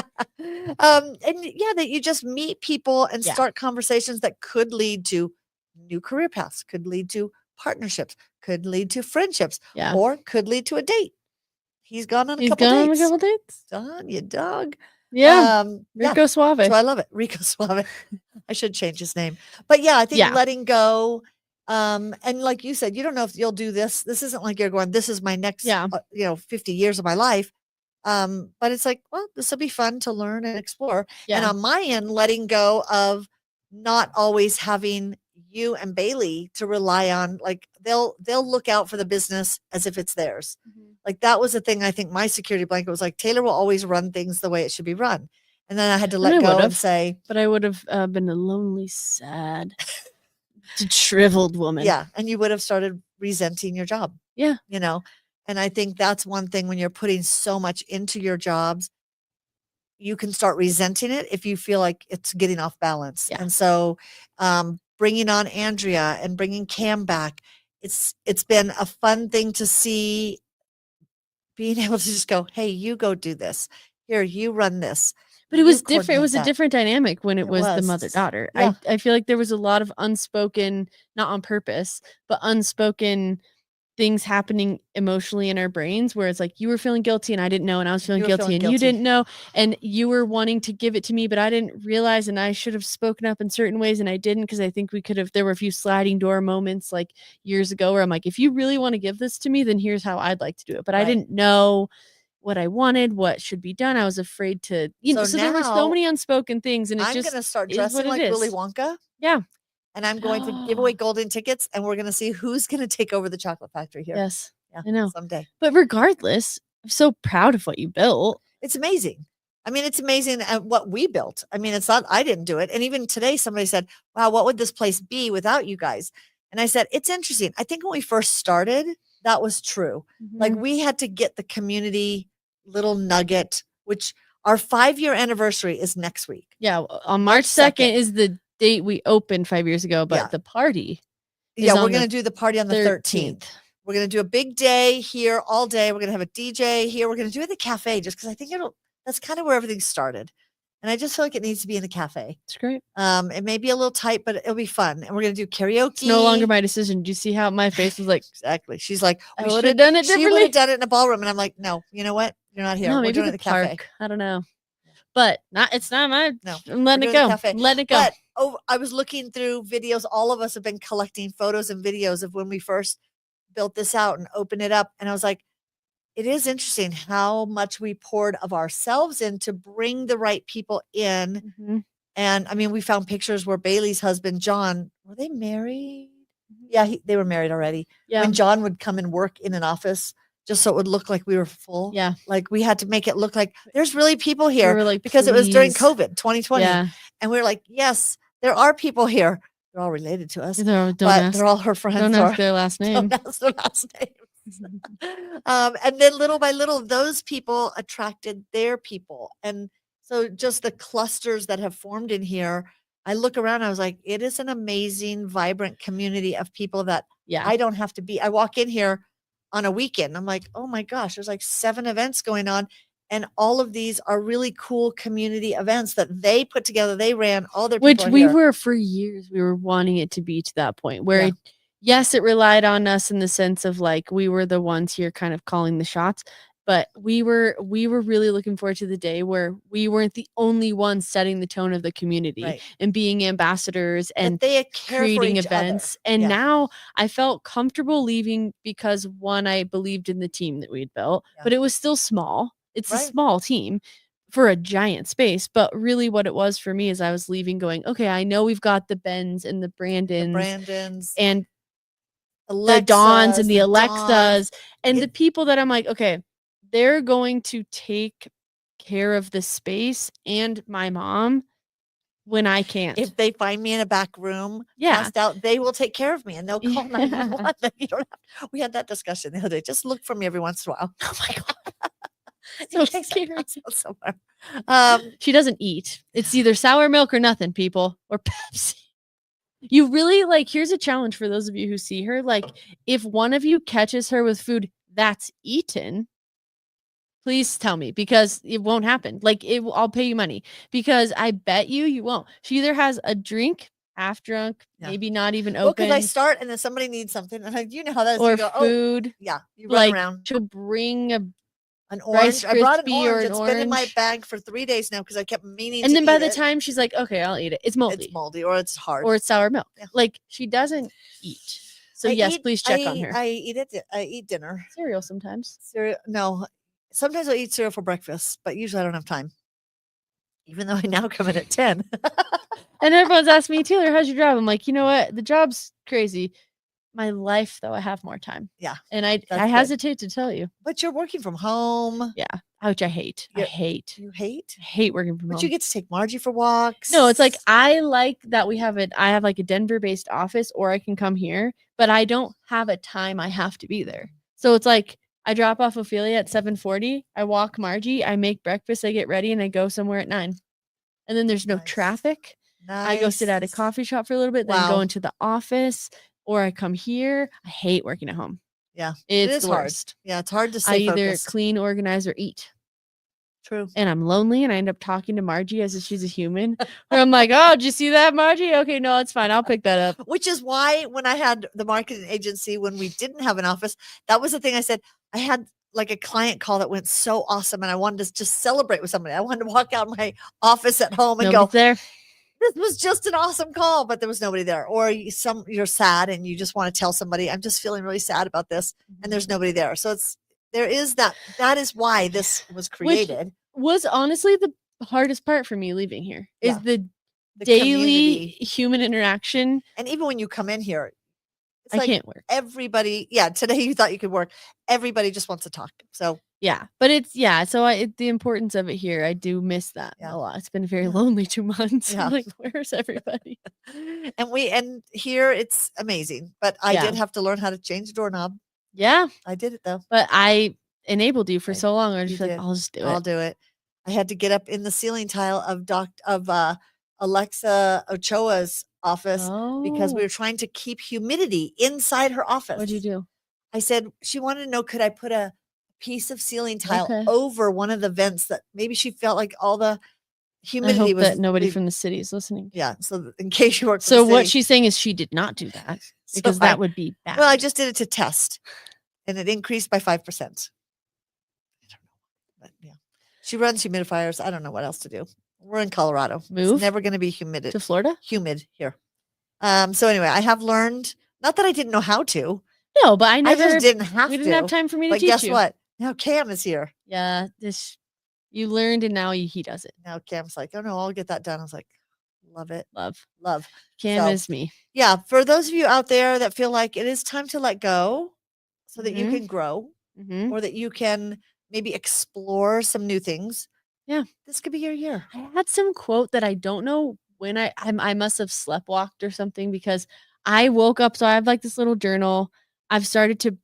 And that you just meet people and start conversations that could lead to new career paths, could lead to partnerships, could lead to friendships, or could lead to a date. He's gone on a couple dates. Don, you dog. Yeah. Rico Suave. So I love it. Rico Suave. I should change his name. But I think letting go. And like you said, you don't know if you'll do this. This isn't like you're going, this is my next, 50 years of my life. But it's like, well, this will be fun to learn and explore. Yeah. And on my end, letting go of not always having you and Bailey to rely on. Like they'll look out for the business as if it's theirs. Mm-hmm. Like that was the thing. I think my security blanket was like, Taylor will always run things the way it should be run. And then I had to let go and say, but I would have been a lonely, sad, shriveled woman. Yeah. And you would have started resenting your job. Yeah. And I think that's one thing when you're putting so much into your jobs, you can start resenting it if you feel like it's getting off balance. Yeah. And so bringing on Andrea and bringing Cam back, it's been a fun thing to see, being able to just go, hey, you go do this. Here, you run this. But it was different. It was a different dynamic when it was the mother-daughter. Yeah. I feel like there was a lot of unspoken, not on purpose, but unspoken things happening emotionally in our brains where it's like you were feeling guilty and I didn't know, and I was feeling guilty and you didn't know, and you were wanting to give it to me, but I didn't realize, and I should have spoken up in certain ways and I didn't, because I think there were a few sliding door moments like years ago where I'm like, if you really want to give this to me, then here's how I'd like to do it. But I didn't know what I wanted, what should be done. I was afraid to, so there were so now many unspoken things, and it's I'm just going to start is what dressing it like is. Willy Wonka. Yeah. And I'm going to give away golden tickets, and we're going to see who's going to take over the chocolate factory here. Yes. Yeah, I know. someday. But regardless, I'm so proud of what you built. It's amazing. I mean, it's amazing at what we built. I mean, it's not, I didn't do it. And even today, somebody said, wow, what would this place be without you guys? And I said, it's interesting. I think when we first started, that was true. Like we had to get the community little nugget, which our 5-year anniversary is next week. Yeah. On March 2nd is the date we opened 5 years ago, but the party. Yeah, we're going to do the party on the 13th. We're going to do a big day here all day. We're going to have a DJ here. We're going to do it at the cafe just because I think that's kind of where everything started. And I just feel like it needs to be in a cafe. It's great. It may be a little tight, but it'll be fun. And we're going to do karaoke. It's no longer my decision. Do you see how my face was like? Exactly. She's like, I would have done it differently. She would have done it in a ballroom. And I'm like, no, you know what? You're not here. No, we're maybe doing it the at the cafe. park. I don't know. But it's not my, no, I'm letting it go. Let it go. But I was looking through videos. All of us have been collecting photos and videos of when we first built this out and opened it up. And I was like, it is interesting how much we poured of ourselves in to bring the right people in. And I mean, we found pictures where Bailey's husband, John, were they married? Yeah, they were married already. Yeah. When John would come and work in an office, just so it would look like we were full. Yeah. Like we had to make it look like there's really people here. We were like, because it was during COVID 2020. Yeah. And we were like, yes, there are people here. They're all related to us. They're all her friends. Don't ask their last name. Don't ask their last names. And then little by little, those people attracted their people. And so just the clusters that have formed in here, I look around, I was like, it is an amazing, vibrant community of people that I don't have to be. I walk in here on a weekend. I'm like, oh my gosh, there's like 7 events going on. And all of these are really cool community events that they put together. They ran all their people. Which we were for years, we were wanting it to be to that point where, yes, it relied on us in the sense of like, we were the ones here kind of calling the shots, but we were really looking forward to the day where we weren't the only ones setting the tone of the community and being ambassadors and creating events. And now I felt comfortable leaving because one, I believed in the team that we'd built, but it was still small. It's a small team for a giant space, but really what it was for me is I was leaving going, okay, I know we've got the Bens and the Brandons and the Dawns and the Alexas and the people that I'm like, okay, they're going to take care of the space and my mom when I can't. If they find me in a back room, passed out, they will take care of me and they'll call 911. You don't have, we had that discussion the other day. Just look for me every once in a while. Oh my God. So scary. She doesn't eat. It's either sour milk or nothing, people, or Pepsi. You really like, here's a challenge for those of you who see her. Like, if one of you catches her with food that's eaten, please tell me, because it won't happen. Like, I'll pay you money because I bet you won't. She either has a drink, half drunk, maybe not even open. Well, because I start and then somebody needs something, and you know how that is. Or you go, food. Oh, you run around. She'll bring an orange. I brought an orange. It's been in my bag for 3 days now because I kept meaning to eat it. And then by the time she's like, okay, I'll eat it. It's moldy. It's moldy or it's hard. Or it's sour milk. Yeah. Like, she doesn't eat. So please check on her. I eat dinner. Cereal sometimes. No. Sometimes I eat cereal for breakfast, but usually I don't have time. Even though I now come in at 10. And everyone's asking me, Taylor, how's your job? I'm like, you know what? The job's crazy. My life, though, I have more time. Yeah. And I hesitate to tell you. But you're working from home. Yeah. Which I hate. I hate. You hate? I hate working from home. But you get to take Margie for walks. No, it's like, I like that we have I have like a Denver-based office, or I can come here, but I don't have a time I have to be there. So it's like, I drop off Ophelia at 7:40. I walk Margie. I make breakfast. I get ready, and I go somewhere at 9. And then there's no traffic. I go sit at a coffee shop for a little bit, then go into the office, or I come here. I hate working at home. Yeah, it's the hard. Worst. Yeah, it's hard to stay focused. I either focused. clean, organize, or eat. True. And I'm lonely, and I end up talking to Margie as if she's a human. Or I'm like, oh, did you see that, Margie? Okay, no, it's fine. I'll pick that up. Which is why when I had the marketing agency, when we didn't have an office, that was the thing I said. I had like a client call that went so awesome, and I wanted to just celebrate with somebody. I wanted to walk out my office at home and go, there. This was just an awesome call, but there was nobody there. Or you're sad and you just want to tell somebody, I'm just feeling really sad about this, and there's nobody there. So there is that is why this was created. Was honestly the hardest part for me leaving here is the daily community. human interaction. And even when you come in here, it's I like can't work. everybody, today you thought you could work. Everybody just wants to talk. So yeah, but the importance of it here, I do miss that a lot. It's been very lonely 2 months. I'm like, where's everybody? and here it's amazing. But I did have to learn how to change the doorknob. Yeah. I did it though. But I enabled you for so long. I was just like, did. I'll just do it. I'll do it. I had to get up in the ceiling tile of Alexa Ochoa's office because we were trying to keep humidity inside her office. What'd you do? I said, she wanted to know, could I put a piece of ceiling tile over one of the vents that maybe she felt like all the humidity I hope was. That nobody from the city is listening. Yeah. So in case you work. So what she's saying is she did not do that because that would be bad. Well, I just did it to test and it increased by 5%. I don't know. But yeah. She runs humidifiers. I don't know what else to do. We're in Colorado. Move. It's never going to be humid to Florida. Humid here. So anyway, I have learned. Not that I didn't know how to. No, but I just didn't have to. We didn't have time for me to teach you. But guess what? Now Cam is here. Yeah, you learned, and now he does it. Now Cam's like, oh no, I'll get that done. I was like, love it, love. Cam is me. Yeah, for those of you out there that feel like it is time to let go, so that you can grow, or that you can maybe explore some new things. Yeah, this could be your year. I had some quote that I don't know when I must have sleptwalked or something because I woke up. So I have like this little journal. I've started to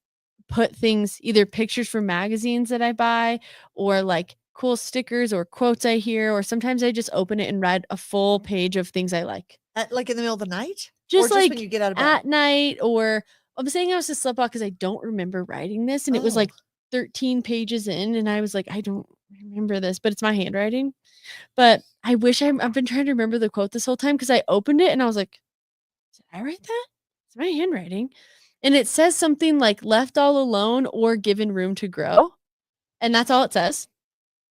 put things, either pictures from magazines that I buy or like cool stickers or quotes I hear, or sometimes I just open it and read a full page of things I like. Like in the middle of the night? Just or like when you get out of bed? At night, or I'm saying I was a sleptwalk because I don't remember writing this. And it was like 13 pages in. And I was like, I don't remember this, but it's my handwriting. But I wish I've been trying to remember the quote this whole time because I opened it and I was like, did I write that? It's my handwriting. And it says something like left all alone or given room to grow. And that's all it says.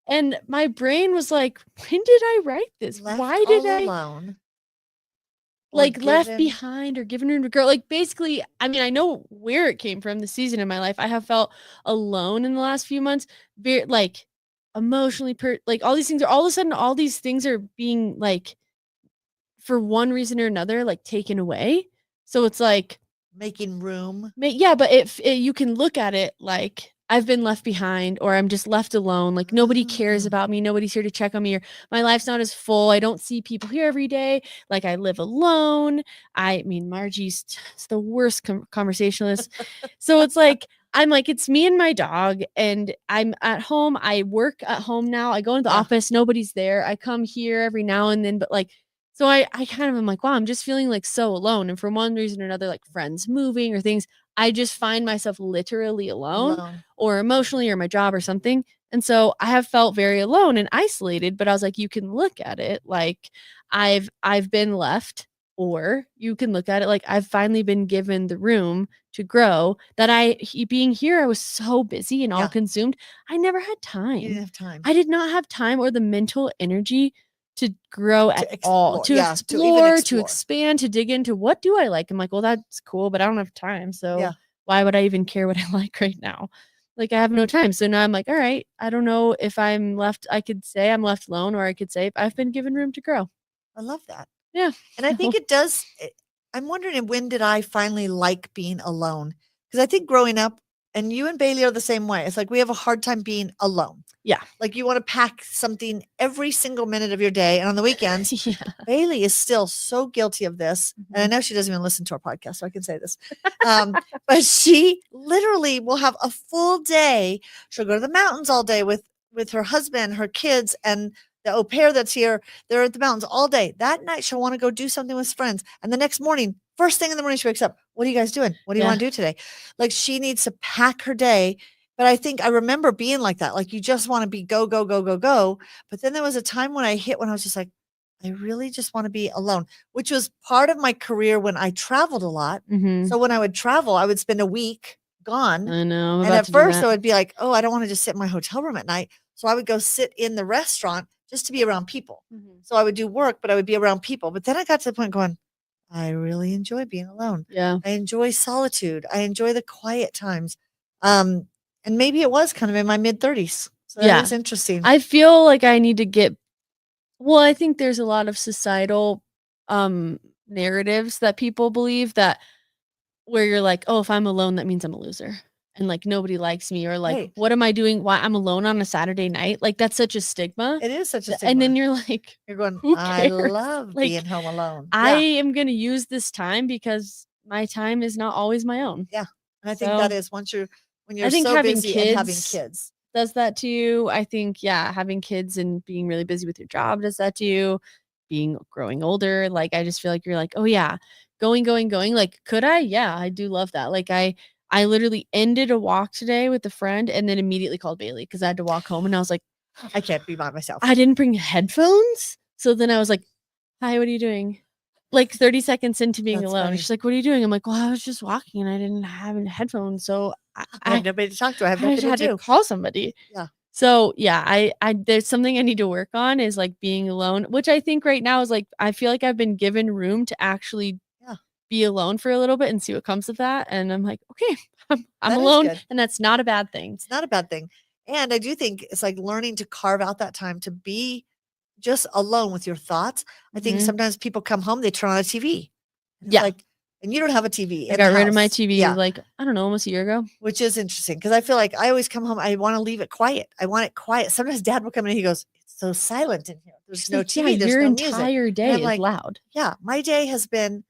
And my brain was like, when did I write this? Why did I alone? Like left behind or given room to grow? Like basically, I mean, I know where it came from, the season in my life. I have felt alone in the last few months, very like emotionally, like all these things are all of a sudden, all these things are being like, for one reason or another, like taken away. So it's like making room. Yeah, but if you can look at it like I've been left behind or I'm just left alone. Like nobody cares about me. Nobody's here to check on me, or my life's not as full. I don't see people here every day. Like I live alone. I mean, Margie's the worst conversationalist. So it's like, I'm like, it's me and my dog and I'm at home. I work at home now. I go into the office. Nobody's there. I come here every now and then, but like, so I kind of am like, wow, I'm just feeling like so alone. And for one reason or another, like friends moving or things, I just find myself literally alone or emotionally or my job or something. And so I have felt very alone and isolated, but I was like, you can look at it like I've been left, or you can look at it like I've finally been given the room to grow. That being here, I was so busy and all consumed. I never had time. You didn't have time. I did not have time or the mental energy to grow at all, to explore, to expand, to dig into what do I like. I'm like, well, that's cool, but I don't have time. So why would I even care what I like right now? Like I have no time. So now I'm like, all right, I don't know if I'm left. I could say I'm left alone, or I could say I've been given room to grow. I love that. Yeah. And I think it does. I'm wondering, when did I finally like being alone? Because I think growing up, and you and Bailey are the same way. It's like we have a hard time being alone. Yeah. Like you want to pack something every single minute of your day. And on the weekends, Bailey is still so guilty of this. And I know she doesn't even listen to our podcast, so I can say this. But she literally will have a full day. She'll go to the mountains all day with her husband, her kids, and the au pair that's here. They're at the mountains all day. That night, she'll want to go do something with friends. And the next morning, first thing in the morning, she wakes up. What are you guys doing? What do you want to do today? Like she needs to pack her day. But I think I remember being like that. Like you just want to be go, go, go, go, go. But then there was a time when I was just like, I really just want to be alone, which was part of my career when I traveled a lot. So when I would travel, I would spend a week gone. I know. And at first I would be like, oh, I don't want to just sit in my hotel room at night. So I would go sit in the restaurant just to be around people. So I would do work, but I would be around people. But then I got to the point going, I really enjoy being alone. Yeah. I enjoy solitude. I enjoy the quiet times. And maybe it was kind of in my mid-30s. So that is interesting. I feel like I need to get I think there's a lot of societal narratives that people believe that where you're like, "Oh, if I'm alone, that means I'm a loser." And like nobody likes me or like, Right. "What am I doing? Why I'm alone on a Saturday night?" Like that's such a stigma. It is such a stigma. And then you're like, you're going, "Who I cares?" love Like, being home alone. I am going to use this time because my time is not always my own. Yeah. And I think that is when you're I think so having busy kids and having kids does that to you. I think, having kids and being really busy with your job does that to you. Growing older, like I just feel like you're like, oh yeah, going. Like, could I? Yeah, I do love that. Like I literally ended a walk today with a friend and then immediately called Bailey because I had to walk home and I was like, I can't be by myself. I didn't bring headphones. So then I was like, hi, what are you doing? Like 30 seconds into being That's alone. funny. She's like, what are you doing? I'm like, well, I was just walking and I didn't have any headphones. So I have nobody to talk to. I have I nothing had to do. to call somebody. Yeah. So yeah, I there's something I need to work on is like being alone, which I think right now is like I feel like I've been given room to actually be alone for a little bit and see what comes of that. And I'm like, okay, I'm alone, and that's not a bad thing. It's not a bad thing. And I do think it's like learning to carve out that time to be just alone with your thoughts. I think sometimes people come home, they turn on a TV. And it's like, and you don't have a TV. I got rid of my TV like, I don't know, almost a year ago. Which is interesting because I feel like I always come home, I want to leave it quiet. I want it quiet. Sometimes Dad will come in and he goes, it's so silent in here. There's no TV, there's your no music. entire day is loud. Yeah, my day has been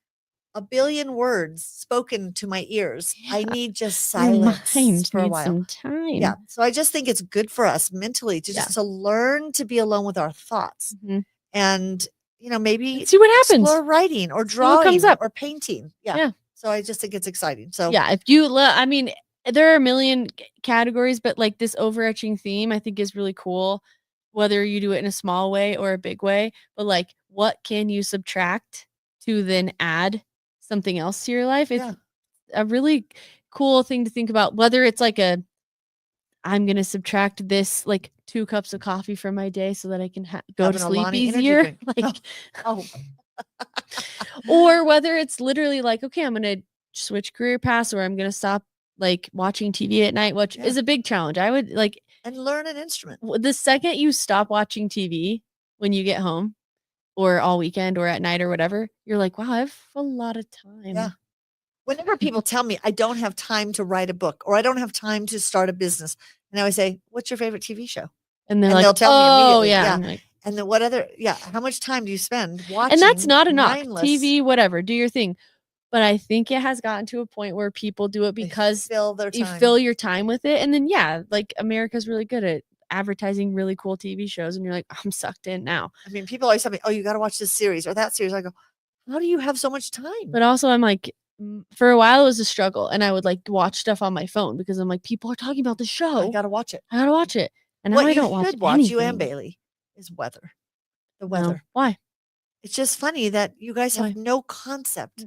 a billion words spoken to my ears. I need just silence your mind for a needs while. Some time. Yeah. So I just think it's good for us mentally to just to learn to be alone with our thoughts. And maybe see what happens. Explore writing or drawing comes up. or painting. Yeah. So I just think it's exciting. So if you I mean, there are a million categories, but like this overarching theme I think is really cool, whether you do it in a small way or a big way. But like, what can you subtract to then add something else to your life? It's a really cool thing to think about, whether it's like I'm going to subtract this like 2 cups of coffee from my day so that I can go to sleep easier. Like, or whether it's literally like, okay, I'm going to switch career paths or I'm going to stop like watching TV at night, which is a big challenge. I would like and learn an instrument. The second you stop watching TV when you get home or all weekend or at night or whatever, you're like, wow, I have a lot of time. Yeah. Whenever people tell me I don't have time to write a book or I don't have time to start a business, and I always say, what's your favorite TV show? And they're like, they'll tell me immediately. Yeah. Like, and then what other, how much time do you spend watching? And that's not enough. Mindless. TV, whatever, do your thing. But I think it has gotten to a point where people do it because you fill your time with it. And then, like America's really good at advertising really cool TV shows. And you're like, I'm sucked in now. I mean, people always tell me, oh, you got to watch this series or that series. I go, how do you have so much time? But also I'm like, for a while it was a struggle. And I would like watch stuff on my phone because I'm like, people are talking about the show. I got to watch it. And now I don't watch anything. You and Bailey is weather. The weather. No. Why? It's just funny that you guys have no concept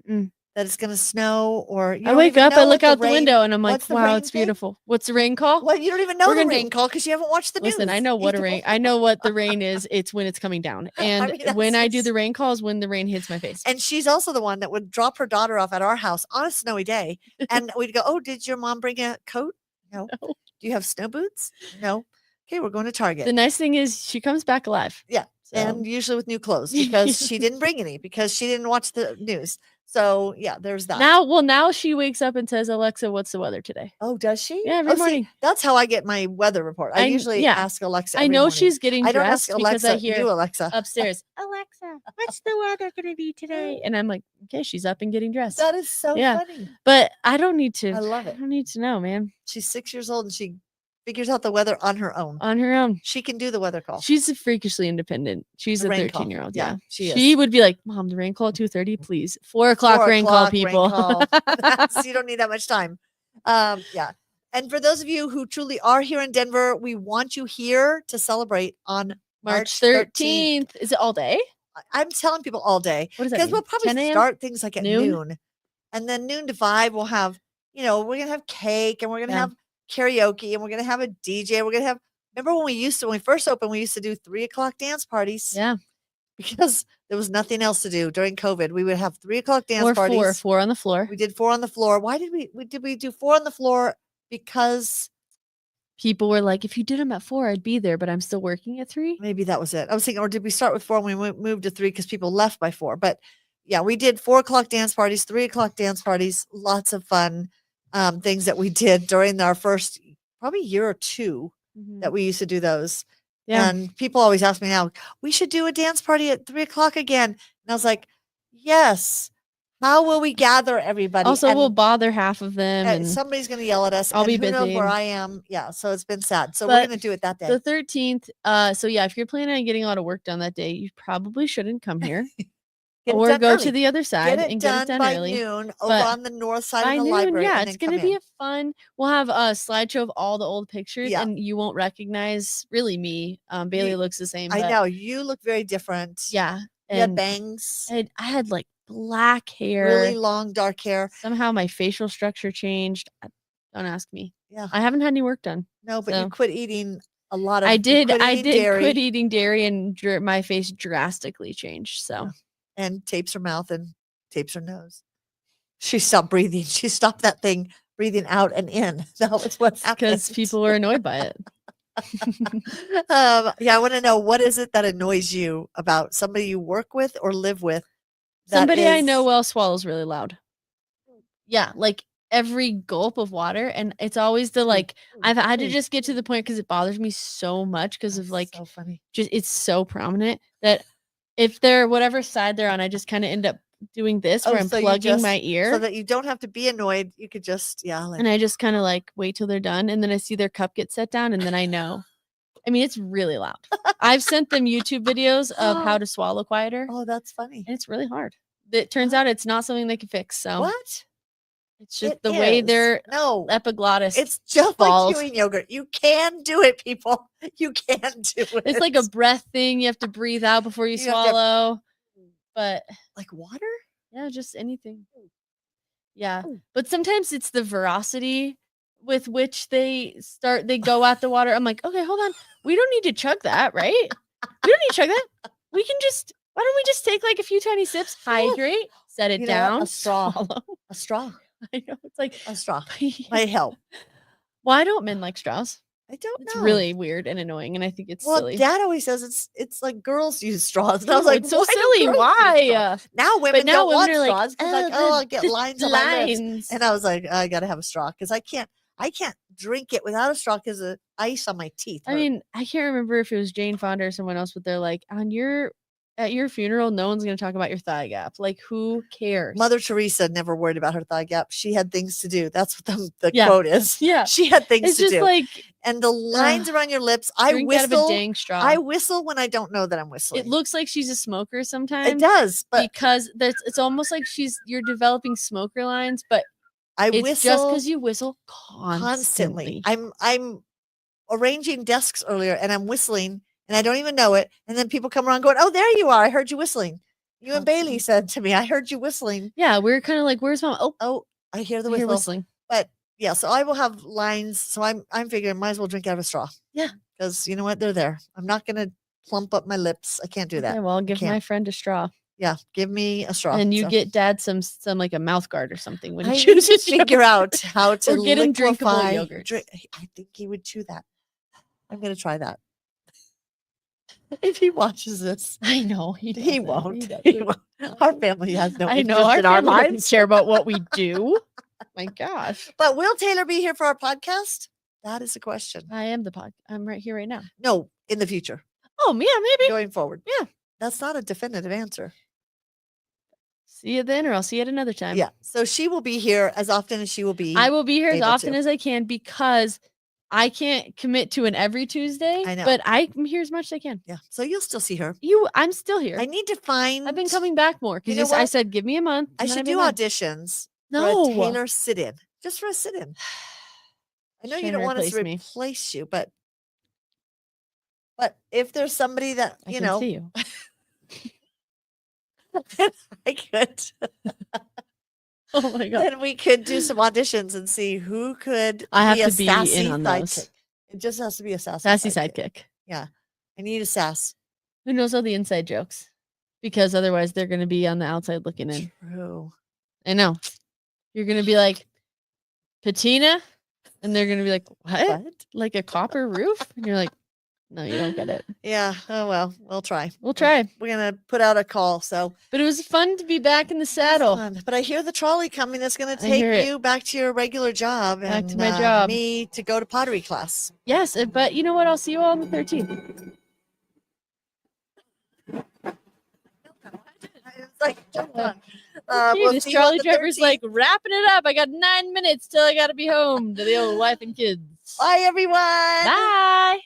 that it's going to snow or I wake up, I look out the window and I'm like, wow, it's beautiful. What's the rain call? Well, you don't even know the rain call because you haven't watched the news. Listen, I know what I know what the rain is. It's when it's coming down. And when I do the rain calls, when the rain hits my face. And she's also the one that would drop her daughter off at our house on a snowy day. And we'd go, oh, did your mom bring a coat? No. Do you have snow boots? No. Okay, we're going to Target. The nice thing is she comes back alive. Yeah. So. And usually with new clothes because she didn't bring any because she didn't watch the news. So there's that. Now she wakes up and says, Alexa, what's the weather today? Oh, does she? Yeah, every morning. See, that's how I get my weather report. I usually ask Alexa. I know morning. She's getting dressed. I don't ask Alexa, because I hear Alexa upstairs. Alexa, what's the weather going to be today? And I'm like, okay, she's up and getting dressed. That is so funny. But I don't need to. I love it. I don't need to know, man. She's 6 years old and she figures out the weather on her own. She can do the weather call. She's freakishly independent. She's a 13-year-old. Yeah, she is. She would be like, Mom, the rain call at 2:30, please. 4 o'clock rain call, people. You don't need that much time. And for those of you who truly are here in Denver, we want you here to celebrate on March 13th. Is it all day? I'm telling people all day. What does that mean? Because we'll probably start things like at noon. And then noon to 5, we'll have, we're going to have cake and we're going to have karaoke and we're going to have a DJ. We're going to have, remember when we first opened, we used to do 3 o'clock dance parties. Yeah. Because there was nothing else to do during COVID. We would have 3 o'clock dance parties. 4 on the floor. We did 4 on the floor. Why did we do 4 on the floor? Because people were like, if you did them at 4, I'd be there, but I'm still working at 3. Maybe that was it. I was thinking, or did we start with 4 and we moved to 3 because people left by 4? But yeah, we did 4 o'clock dance parties, 3 o'clock dance parties, lots of fun things that we did during our first probably year or 2 that we used to do those. Yeah. And people always ask me now, we should do a dance party at 3 o'clock again. And I was like, yes. How will we gather everybody? Also, And we'll bother half of them. And somebody's going to yell at us. I'll be who knows busy. where I am. Yeah. So it's been sad. So But we're going to do it that day. The 13th. So yeah, if you're planning on getting a lot of work done that day, you probably shouldn't come here. Or go to the other side and get it done by early. noon over on the north side By of the noon, library. yeah, and it's then gonna come be in. a fun. We'll have a slideshow of all the old pictures, Yeah. and you won't recognize really me. Bailey looks the same. I but know you look very different. Yeah, You had and bangs, I had like black hair, really long dark hair. Somehow my facial structure changed. Don't ask me. Yeah, I haven't had any work done. No, but you quit eating a lot of. I did dairy. quit eating dairy, and my face drastically changed. So, and tapes her mouth and tapes her nose. She stopped breathing. She stopped that thing breathing out and in. That was what happened. Because people were annoyed by it. Yeah, I want to know, what is it that annoys you about somebody you work with or live with? Somebody I know well swallows really loud. Yeah, like every gulp of water, and it's always the like. I've had to just get to the point because it bothers me so much because of like so funny. Just it's so prominent that if they're whatever side they're on, I just kind of end up doing this where I'm plugging my ear so that you don't have to be annoyed. You could just and I just kind of like wait till they're done, and then I see their cup get set down, and then I know. I mean, it's really loud. I've sent them YouTube videos of how to swallow quieter. Oh, that's funny. And it's really hard. It turns out it's not something they can fix. So what? It's just the way their epiglottis. It's just like chewing yogurt. You can do it, people. You can do it. It's like a breath thing. You have to breathe out before you swallow. But like water? Yeah, just anything. Yeah. But sometimes it's the veracity with which they go at the water. I'm like, okay, hold on. We don't need to chug that, right? We don't need to chug that. Why don't we just take like a few tiny sips, hydrate, set it down, a straw. Swallow. A straw. I know. It's like a straw might help. Why don't men like straws? I don't know. It's really weird and annoying, and I think it's silly. Dad always says it's like girls use straws. And I was like, it's so silly. Why? Now women don't want straws because like, I'll get lines on my lips. And I was like, I gotta have a straw because I can't drink it without a straw because of ice on my teeth. I mean, I can't remember if it was Jane Fonda or someone else, but they're like, at your funeral, no one's going to talk about your thigh gap. Like, who cares? Mother Teresa never worried about her thigh gap. She had things to do. That's what the quote is. Yeah. She had things to do. Like, and the lines around your lips, I whistle. Out of a dang straw. I whistle when I don't know that I'm whistling. It looks like she's a smoker sometimes. It does. But because it's almost like you're developing smoker lines, but I it's whistle just because you whistle constantly. I'm arranging desks earlier and I'm whistling. And I don't even know it. And then people come around going, oh, there you are. I heard you whistling. You and Bailey said to me, I heard you whistling. Yeah, we're kind of like, where's Mom? Oh, I hear the whistling. But yeah, so I will have lines. So I'm figuring might as well drink out of a straw. Yeah. Because you know what? They're there. I'm not going to plump up my lips. I can't do that. Okay, well, I'll give my friend a straw. Yeah, give me a straw. And you get Dad some like a mouth guard or something when he chooses to figure out how to or get him drinkable yogurt. I think he would chew that. I'm going to try that. If he watches this, I know he won't. He won't. Our family has no interest in our lives. Doesn't care about what we do. My gosh! But will Taylor be here for our podcast? That is a question. I am I'm right here right now. No, in the future. Oh yeah, maybe going forward. Yeah, that's not a definitive answer. See you then, or I'll see you at another time. Yeah. So she will be here as often as she will be. I will be here as often as I can because I can't commit to an every Tuesday. I know. But I'm here as much as I can. Yeah. So you'll still see her. I'm still here. I need to find. I've been coming back more because I said, give me a month. I should do auditions. No. For a Taylor sit-in. Just for a sit-in. I know you don't want us to replace you, but if there's somebody that, I can see you. I could. Oh my God. Then we could do some auditions and see who could I have be a to be sassy in on those. sidekick. It just has to be a sassy sidekick. Yeah. I need a sass. Who knows all the inside jokes? Because otherwise they're going to be on the outside looking in. True. I know. You're going to be like, Patina, And they're going to be like, what? What? Like a copper roof? And you're like, no, you don't get it. Yeah. Oh, well, we'll try. We'll try. We're going to put out a call. So, But it was fun to be back in the saddle. fun. But I hear the trolley coming that's going to I hear take it. you back to your regular job. Back to and, my job. Me to go to pottery class. Yes, but you know what? I'll see you all on the 13th. It's like, jump on. Okay, We'll this see you on trolley the driver's 13th. like wrapping it up. I got 9 minutes till I got to be home to the old wife and kids. Bye, everyone. Bye.